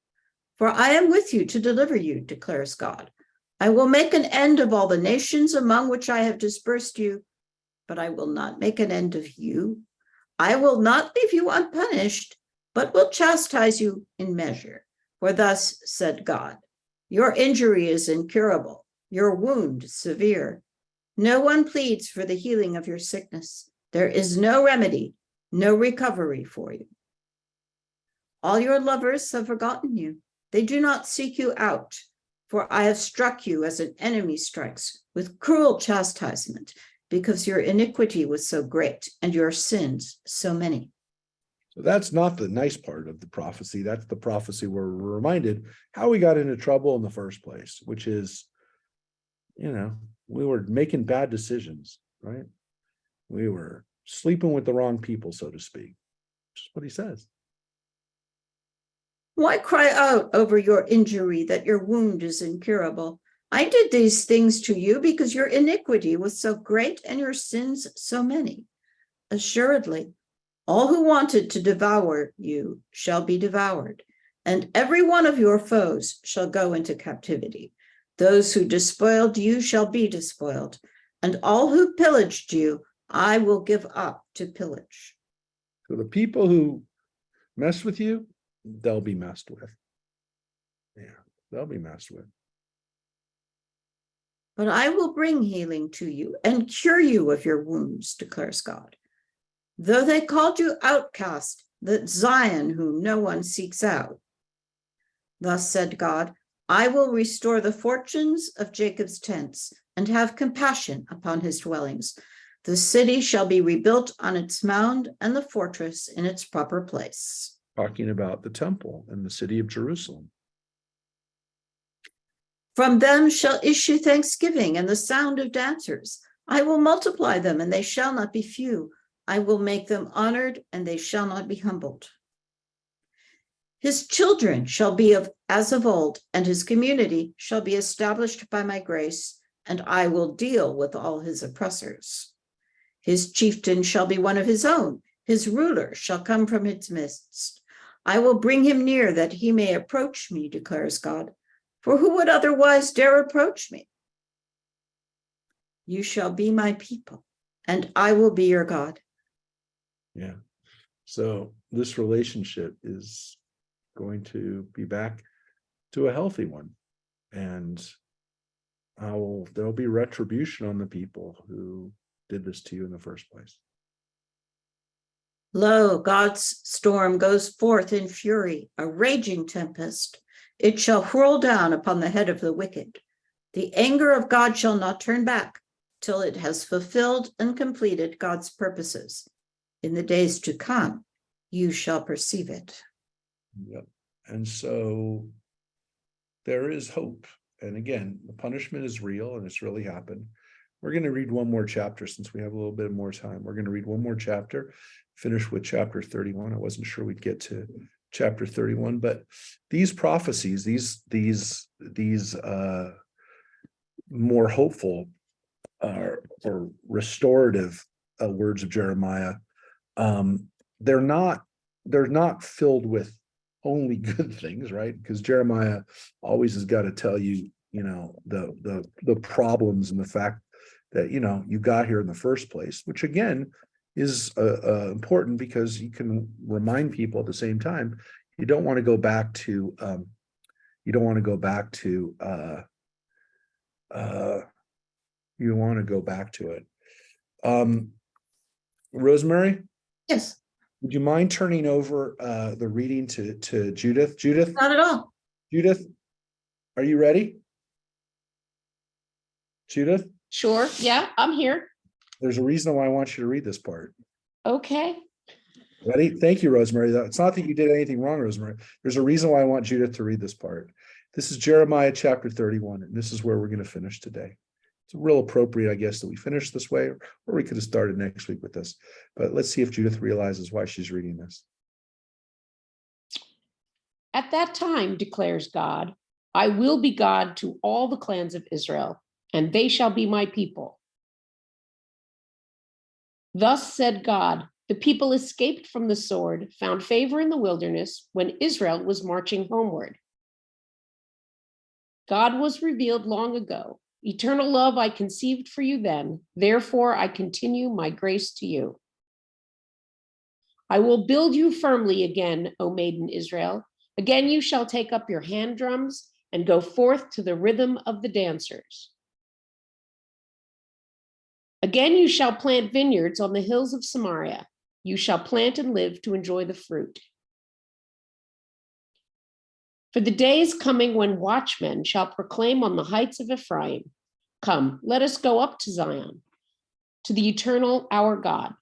For I am with you to deliver you, declares God. I will make an end of all the nations among which I have dispersed you, but I will not make an end of you. I will not leave you unpunished, but will chastise you in measure. For thus said God, your injury is incurable, your wound severe. No one pleads for the healing of your sickness. There is no remedy, no recovery for you. All your lovers have forgotten you. They do not seek you out, for I have struck you as an enemy strikes with cruel chastisement, because your iniquity was so great and your sins so many. So that's not the nice part of the prophecy. That's the prophecy where we're reminded how we got into trouble in the first place, which is, we were making bad decisions, right? We were sleeping with the wrong people, so to speak. Which is what he says. Why cry out over your injury that your wound is incurable? I did these things to you because your iniquity was so great and your sins so many. Assuredly, all who wanted to devour you shall be devoured, and every one of your foes shall go into captivity. Those who despoiled you shall be despoiled, and all who pillaged you I will give up to pillage. So the people who mess with you, they'll be messed with. Yeah, they'll be messed with. But I will bring healing to you and cure you of your wounds, declares God. Though they called you outcast, that Zion whom no one seeks out. Thus said God, I will restore the fortunes of Jacob's tents and have compassion upon his dwellings. The city shall be rebuilt on its mound and the fortress in its proper place. Talking about the temple and the city of Jerusalem. From them shall issue thanksgiving and the sound of dancers. I will multiply them, and they shall not be few. I will make them honored, and they shall not be humbled. His children shall be as of old, and his community shall be established by my grace, and I will deal with all his oppressors. His chieftain shall be one of his own. His ruler shall come from its midst. I will bring him near that he may approach me, declares God. For who would otherwise dare approach me? You shall be my people, and I will be your God. Yeah. So this relationship is going to be back to a healthy one. And there'll be retribution on the people who did this to you in the first place. Lo, God's storm goes forth in fury, a raging tempest. It shall whirl down upon the head of the wicked. The anger of God shall not turn back till it has fulfilled and completed God's purposes. In the days to come, you shall perceive it. Yep. And so there is hope. And again, the punishment is real and it's really happened. We're going to read one more chapter since we have a little bit more time. We're going to read one more chapter, finish with chapter 31. I wasn't sure we'd get to chapter 31, but these prophecies, these more hopeful or restorative words of Jeremiah, they're not filled with only good things, right? Because Jeremiah always has got to tell you, the problems and the fact that you got here in the first place, which again is important because you can remind people at the same time you don't want to go back to it. Rosemary, Yes, would you mind turning over the reading to Judith? Judith, not at all. Judith, are you ready? Judith, Sure. Yeah, I'm here. there's a reason why I want you to read this part. Okay. Ready? Thank you, Rosemary. It's not that you did anything wrong, Rosemary. There's a reason why I want Judith to read this part. This is Jeremiah chapter 31, and this is where we're going to finish today. It's real appropriate, I guess, that we finish this way, or we could have started next week with this. But let's see if Judith realizes why she's reading this. At that time, declares God, I will be God to all the clans of Israel, and they shall be my people. Thus said God, The people escaped from the sword, found favor in the wilderness when Israel was marching homeward. God was revealed long ago. Eternal love I conceived for you then. Therefore, I continue my grace to you. I will build you firmly again, O maiden Israel. Again, you shall take up your hand drums and go forth to the rhythm of the dancers. Again, you shall plant vineyards on the hills of Samaria. You shall plant and live to enjoy the fruit. For the day is coming when watchmen shall proclaim on the heights of Ephraim, come, let us go up to Zion, to the eternal our God.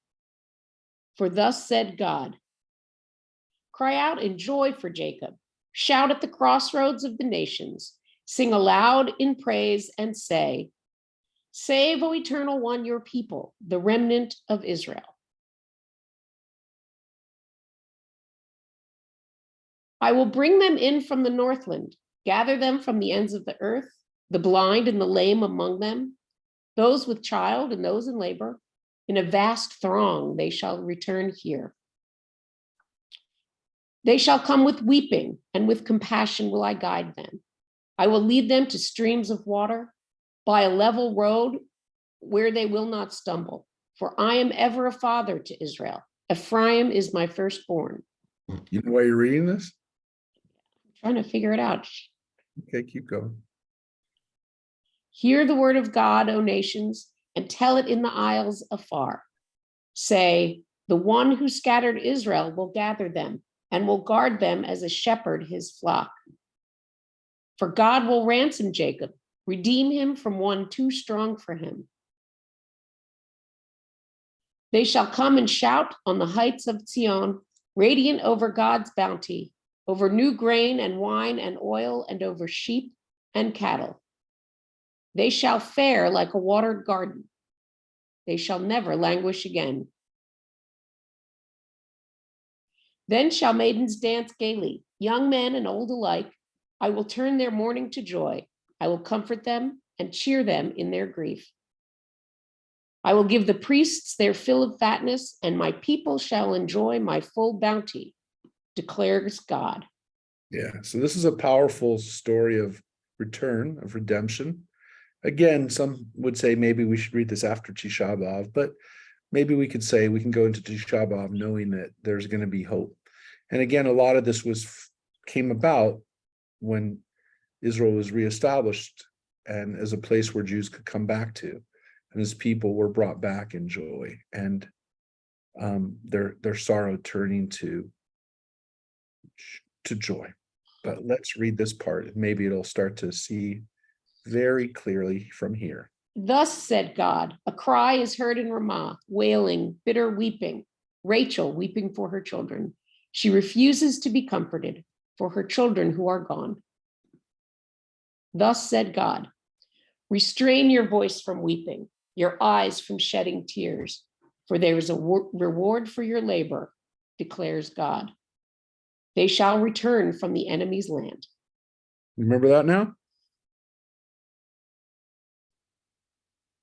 For thus said God, cry out in joy for Jacob, shout at the crossroads of the nations, sing aloud in praise and say, save, O Eternal One, your people, the remnant of Israel. I will bring them in from the northland, gather them from the ends of the earth, the blind and the lame among them, those with child and those in labor. In a vast throng, they shall return here. They shall come with weeping, and with compassion will I guide them. I will lead them to streams of water, by a level road where they will not stumble. For I am ever a father to Israel. Ephraim is my firstborn. You know why you're reading this? I'm trying to figure it out. Okay, keep going. Hear the word of God, O nations, and tell it in the isles afar. Say, the one who scattered Israel will gather them and will guard them as a shepherd his flock. For God will ransom Jacob, redeem him from one too strong for him. They shall come and shout on the heights of Zion, radiant over God's bounty, over new grain and wine and oil, and over sheep and cattle. They shall fare like a watered garden. They shall never languish again. Then shall maidens dance gaily, young men and old alike. I will turn their mourning to joy. I will comfort them and cheer them in their grief. I will give the priests their fill of fatness, and my people shall enjoy my full bounty, declares God. Yeah, so this is a powerful story of return, of redemption. Again, some would say maybe we should read this after Tisha B'Av, but maybe we could say we can go into Tisha B'Av knowing that there's going to be hope. And again, a lot of this came about when Israel was reestablished and as a place where Jews could come back to, and as people were brought back in joy, and their sorrow turning to joy. But let's read this part, and maybe it'll start to see very clearly from here. Thus said God, a cry is heard in Ramah, wailing, bitter weeping, Rachel weeping for her children. She refuses to be comforted for her children who are gone. Thus said God, restrain your voice from weeping, your eyes from shedding tears, for there is a reward for your labor, declares God. They shall return from the enemy's land. Remember that now?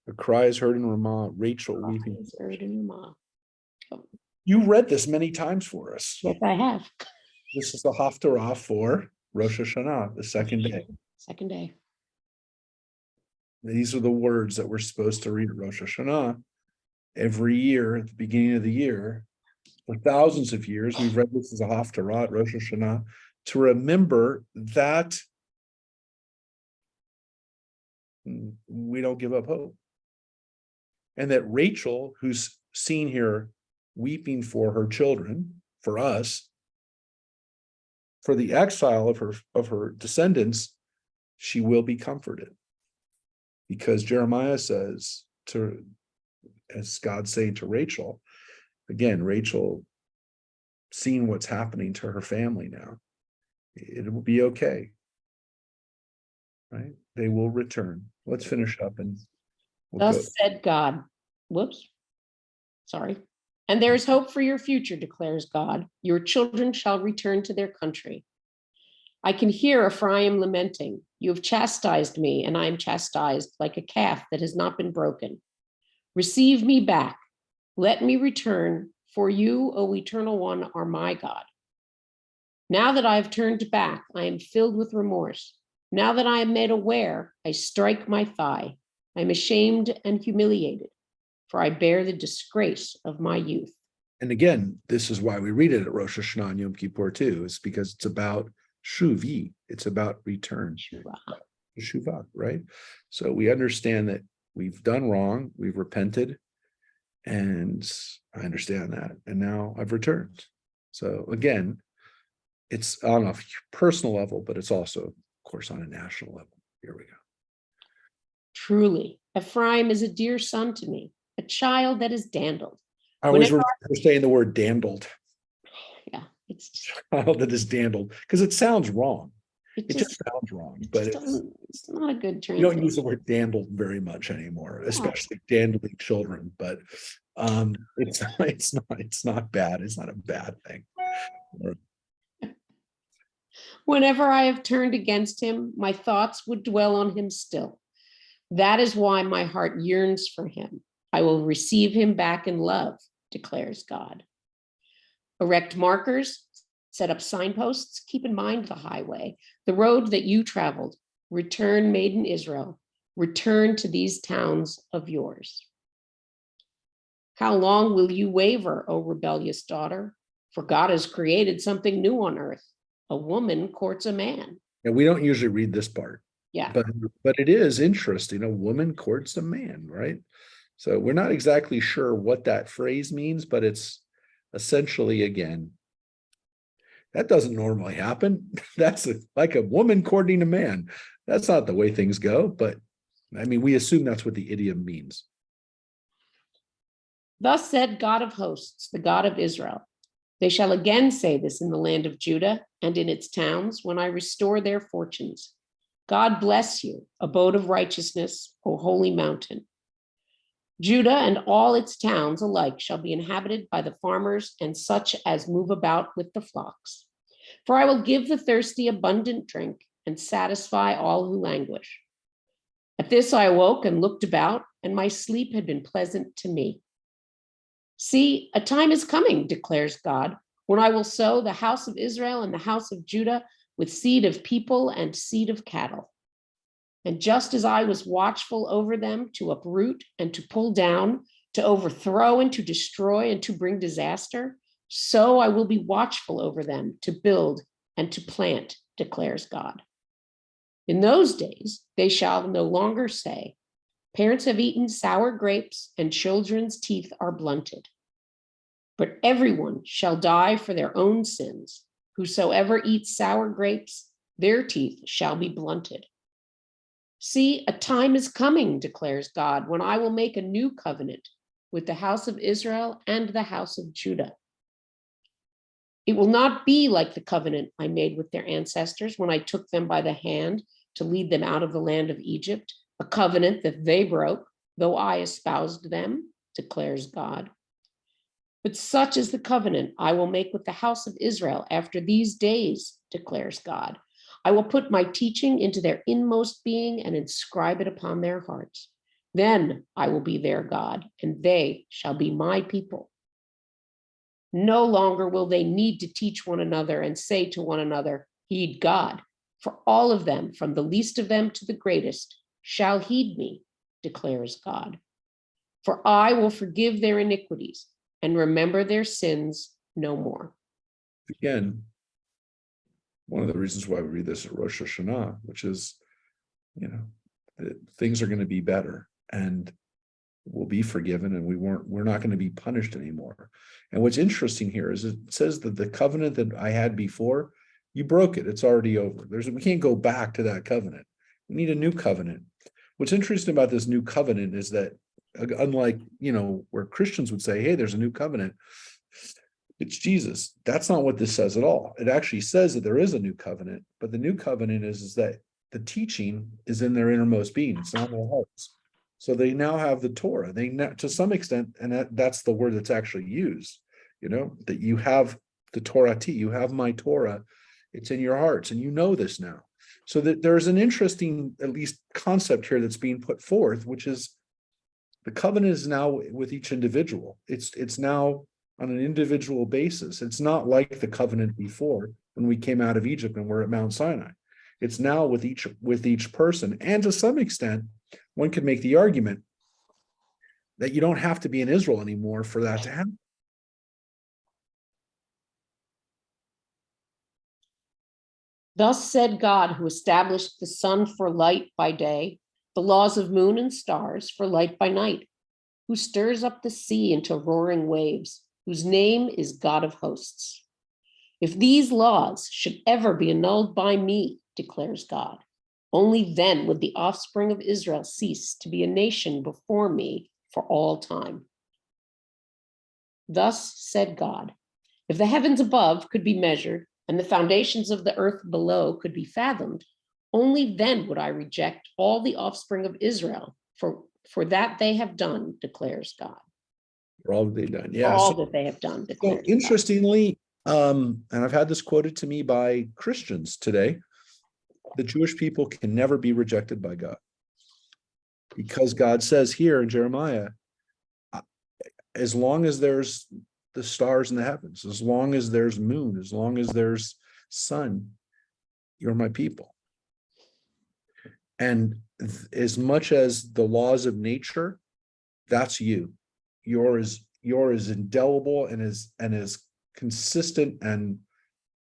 A cry is heard in Ramah, Rachel weeping. Is heard in Ramah. You read this many times for us. Yes, I have. This is the Haftarah for Rosh Hashanah, the second day. Second day. These are the words that we're supposed to read at Rosh Hashanah every year at the beginning of the year. For thousands of years, we've read this as a Haftarah at Rosh Hashanah to remember that we don't give up hope. And that Rachel, who's seen here weeping for her children, for us, for the exile of her descendants, she will be comforted. Because Jeremiah says as God saying to Rachel, again, Rachel seeing what's happening to her family now, it will be okay. Right? They will return. Let's finish up and we'll go. Thus said God. Whoops. Sorry. And there is hope for your future, declares God. Your children shall return to their country. I can hear Ephraim lamenting. You have chastised me, and I am chastised like a calf that has not been broken. Receive me back. Let me return, For you, O Eternal One, are my God. Now that I have turned back, I am filled with remorse. Now that I am made aware, I strike my thigh. I am ashamed and humiliated, for I bear the disgrace of my youth. And again, this is why we read it at Rosh Hashanah and Yom Kippur too, is because it's about shuvi, it's about return. Shuvah, right? So we understand that we've done wrong, we've repented, and I understand that. And now I've returned. So again, it's on a personal level, but it's also, of course, on a national level. Here we go. Truly, Ephraim is a dear son to me, a child that is dandled. I always Whenever remember saying the word dandled. Yeah, it's just, Child that is dandled, because it sounds wrong. it It just, just sounds wrong, it but just doesn't, it's not a good you don't use the translation. word dandled very much anymore, especially dandling children. But it's not bad. It's not a bad thing. Whenever I have turned against him, my thoughts would dwell on him still. That is why my heart yearns for him. I will receive him back in love, declares God. Erect markers, set up signposts, keep in mind the highway, the road that you traveled. Return, maiden Israel, return to these towns of yours. How long will you waver, O rebellious daughter? For God has created something new on earth. A woman courts a man. And we don't usually read this part, Yeah. but it is interesting. A woman courts a man, right? So we're not exactly sure what that phrase means, but it's essentially, again, that doesn't normally happen. That's like a woman courting a man. That's not the way things go, but I mean, we assume that's what the idiom means. Thus said God of hosts, the God of Israel. They shall again say this in the land of Judah and in its towns when I restore their fortunes. God bless you, abode of righteousness, O holy mountain. Judah and all its towns alike shall be inhabited by the farmers and such as move about with the flocks. For I will give the thirsty abundant drink and satisfy all who languish. At this I awoke and looked about, and my sleep had been pleasant to me. See, a time is coming, declares God, when I will sow the house of Israel and the house of Judah with seed of people and seed of cattle. And just as I was watchful over them to uproot and to pull down, to overthrow and to destroy and to bring disaster, so I will be watchful over them to build and to plant, declares God. In those days, they shall no longer say, parents have eaten sour grapes and children's teeth are blunted. But everyone shall die for their own sins. Whosoever eats sour grapes, their teeth shall be blunted. See, a time is coming, declares God, when I will make a new covenant with the house of Israel and the house of Judah. It will not be like the covenant I made with their ancestors when I took them by the hand to lead them out of the land of Egypt, a covenant that they broke, though I espoused them, declares God. But such is the covenant I will make with the house of Israel after these days, declares God. I will put my teaching into their inmost being and inscribe it upon their hearts. Then I will be their God, and they shall be my people. No longer will they need to teach one another and say to one another, heed God, for all of them, from the least of them to the greatest, shall heed me, declares God. For I will forgive their iniquities and remember their sins no more. Again, one of the reasons why we read this at Rosh Hashanah, which is, that things are going to be better and we'll be forgiven and we're not going to be punished anymore. And what's interesting here is it says that the covenant that I had before, you broke it. It's already over. We can't go back to that covenant. We need a new covenant. What's interesting about this new covenant is that unlike, where Christians would say, hey, there's a new covenant, it's Jesus. That's not what this says at all. It actually says that there is a new covenant, but the new covenant is that the teaching is in their innermost being. It's not in their hearts. So they now have the Torah. They to some extent, and that's the word that's actually used, that you have the Torah, you have my Torah. It's in your hearts, and you know this now. So that there's an interesting, at least, concept here that's being put forth, which is the covenant is now with each individual. It's now on an individual basis. It's not like the covenant before when we came out of Egypt and we're at Mount Sinai. It's now with each person. And to some extent, one could make the argument that you don't have to be in Israel anymore for that to happen. Thus said God, who established the sun for light by day, the laws of moon and stars for light by night, who stirs up the sea into roaring waves, whose name is God of hosts. If these laws should ever be annulled by me, declares God, only then would the offspring of Israel cease to be a nation before me for all time. Thus said God, if the heavens above could be measured and the foundations of the earth below could be fathomed, only then would I reject all the offspring of Israel for that they have done, declares God. For all that they've done. For Yeah. all So, that they have done, so declares God. interestingly, and I've had this quoted to me by Christians today, the Jewish people can never be rejected by God. Because God says here in Jeremiah, as long as there's the stars in the heavens, as long as there's moon, as long as there's sun, you're my people. And as much as the laws of nature, that's you. You're as indelible and as consistent and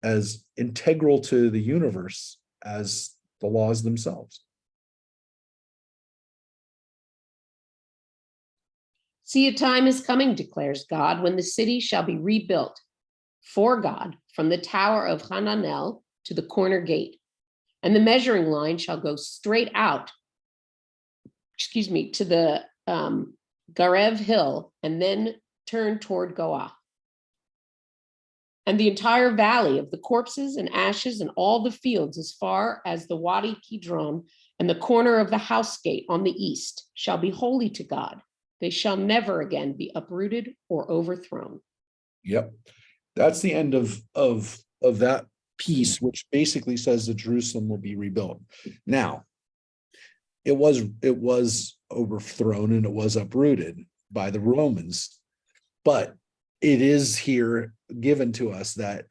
as integral to the universe as the laws themselves. See, a time is coming, declares God, when the city shall be rebuilt for God from the tower of Hananel to the corner gate, and the measuring line shall go straight out, to the Garev hill, and then turn toward Goah. And the entire valley of the corpses and ashes and all the fields as far as the Wadi Kidron and the corner of the house gate on the east shall be holy to God. They shall never again be uprooted or overthrown. Yep. That's the end of that piece, which basically says that Jerusalem will be rebuilt. Now, it was overthrown and it was uprooted by the Romans, but it is here given to us that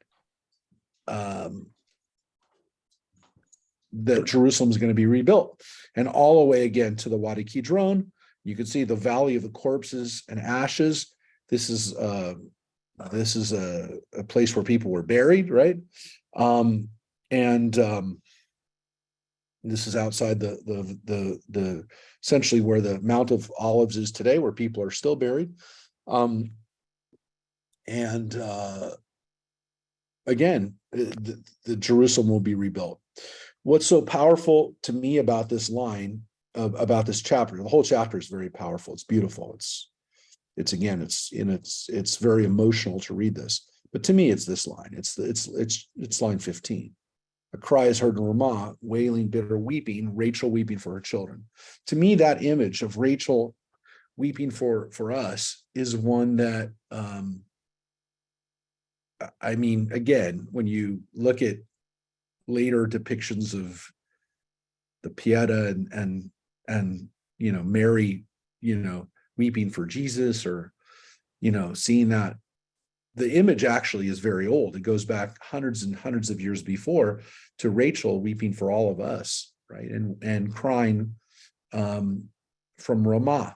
that Jerusalem is going to be rebuilt, and all the way again to the Wadi Kidron. You can see the valley of the corpses and ashes. This is a place where people were buried, right? This is outside the essentially where the Mount of Olives is today, where people are still buried. Again, the Jerusalem will be rebuilt. What's so powerful to me about this line, about this chapter, the whole chapter is very powerful. It's beautiful. It's very emotional to read this. But to me, it's this line. It's line 15. A cry is heard in Ramah, wailing, bitter weeping, Rachel weeping for her children. To me, that image of Rachel weeping for us is one that, again, when you look at later depictions of the Pieta and Mary, weeping for Jesus, or, seeing that, the image actually is very old. It goes back hundreds and hundreds of years before to Rachel weeping for all of us, right? And crying from Ramah.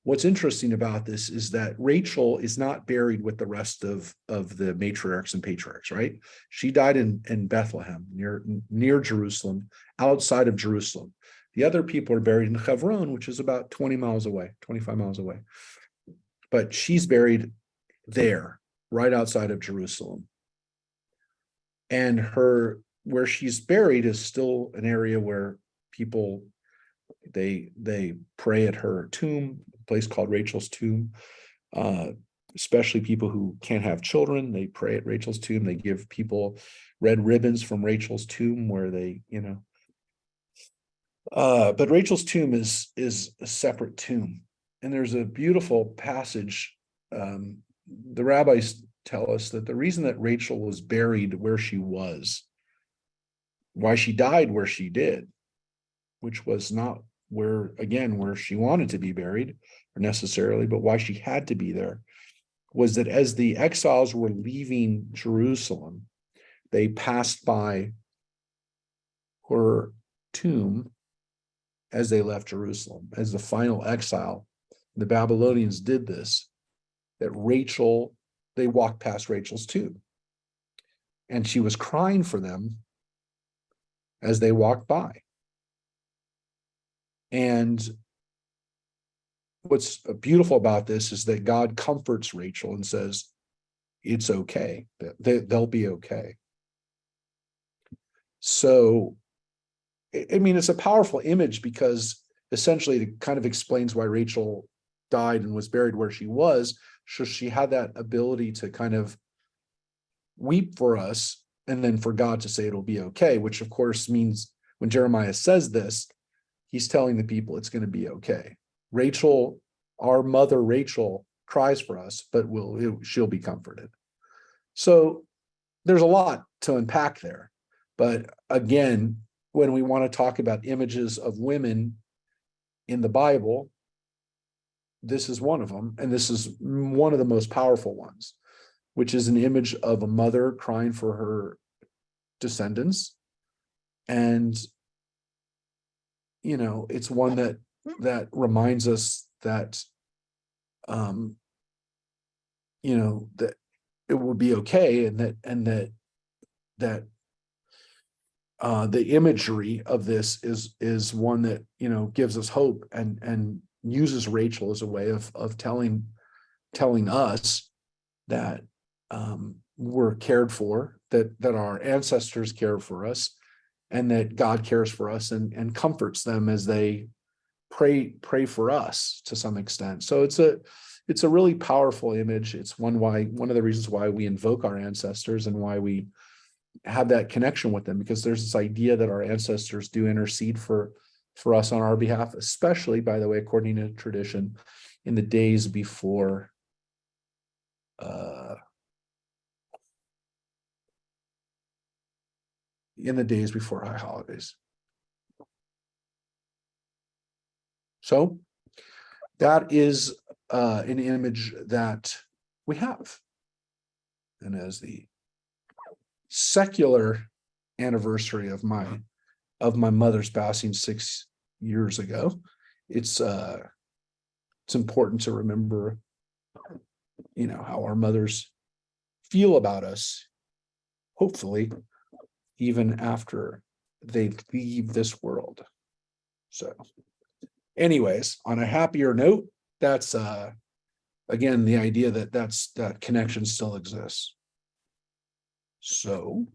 What's interesting about this is that Rachel is not buried with the rest of the matriarchs and patriarchs, right? She died in Bethlehem, near Jerusalem, outside of Jerusalem. The other people are buried in Hebron, which is about 25 miles away. But she's buried there, right outside of Jerusalem. And where she's buried is still an area where people, they pray at her tomb, a place called Rachel's tomb. Especially people who can't have children, they pray at Rachel's tomb. They give people red ribbons from Rachel's tomb where they, but Rachel's tomb is a separate tomb. And there's a beautiful passage. The rabbis tell us that the reason that Rachel was buried where she was, why she died where she did, which was not where she wanted to be buried or necessarily, but why she had to be there, was that as the exiles were leaving Jerusalem, they passed by her tomb as they left Jerusalem, as the final exile. The Babylonians did this, that they walked past Rachel's tomb. And she was crying for them as they walked by. And what's beautiful about this is that God comforts Rachel and says, it's okay, they'll be okay. So, I mean, it's a powerful image because essentially it kind of explains why Rachel died and was buried where she was. So she had that ability to kind of weep for us and then for God to say it'll be okay, which of course means when Jeremiah says this, he's telling the people it's going to be okay. Rachel, our mother Rachel, cries for us, but she'll be comforted. So there's a lot to unpack there. But again, when we want to talk about images of women in the Bible, this is one of them. And this is one of the most powerful ones, which is an image of a mother crying for her descendants. And, you know, it's one that reminds us that, you know, that it will be okay, and that the imagery of this is one that, you know, gives us hope and uses Rachel as a way of telling us that we're cared for, that our ancestors care for us, and that God cares for us and comforts them as they pray for us to some extent. So it's a really powerful image. It's one of the reasons why we invoke our ancestors and why we have that connection with them, because there's this idea that our ancestors do intercede for us on our behalf, especially, by the way, according to tradition, in the days before high holidays. So that is an image that we have. And as the secular anniversary of my mother's passing 6 years ago, it's important to remember, you know, how our mothers feel about us, hopefully, even after they leave this world. So anyways, on a happier note, that's again the idea that connection still exists. So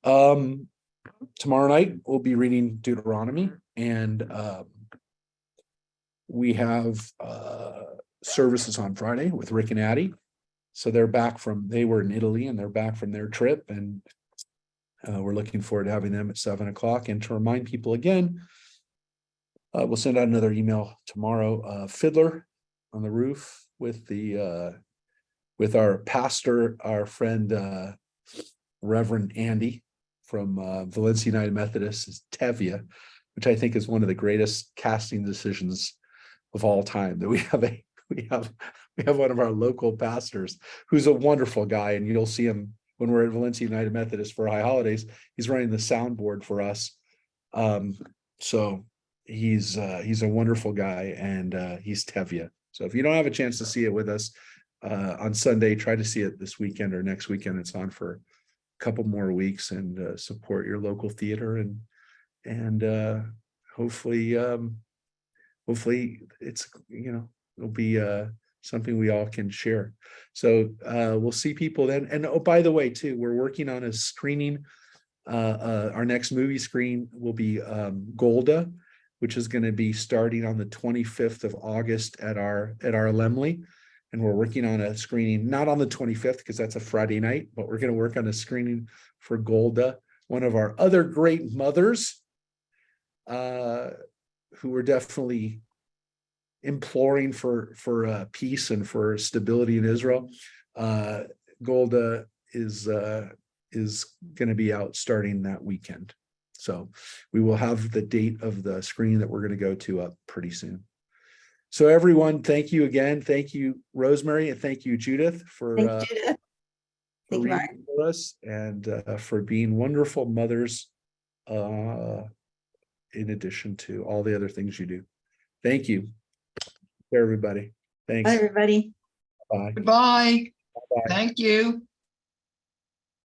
tomorrow night we'll be reading Deuteronomy, and we have services on Friday with Rick and Addie. So they were in Italy and they're back from their trip, and we're looking forward to having them at 7:00. And to remind people again, we'll send out another email tomorrow. Fiddler on the Roof with our pastor, our friend Reverend Andy from Valencia United Methodist, is Tevye, which I think is one of the greatest casting decisions of all time. That we have one of our local pastors who's a wonderful guy, and you'll see him when we're at Valencia United Methodist for high holidays. He's running the soundboard for us. So he's a wonderful guy, and he's Tevye. So if you don't have a chance to see it with us on Sunday, try to see it this weekend or next weekend. It's on for a couple more weeks, and support your local theater, and hopefully it's, you know, it'll be something we all can share. So we'll see people then. And oh, by the way, too, we're working on a screening. Our next movie screen will be Golda, which is going to be starting on the 25th of August at our Lemley. And we're working on a screening, not on the 25th, because that's a Friday night, but we're going to work on a screening for Golda, one of our other great mothers, who were definitely imploring for peace and for stability in Israel. Golda is going to be out starting that weekend. So we will have the date of the screening that we're going to go to up pretty soon. So everyone, thank you again. Thank you, Rosemary, and thank you, Judith, for Thank you, Judith. for Thank you, Mark. reading for us and for being wonderful mothers, in addition to all the other things you do. Thank you, everybody. Thanks. Bye, everybody. Bye. Goodbye. Bye. Thank you.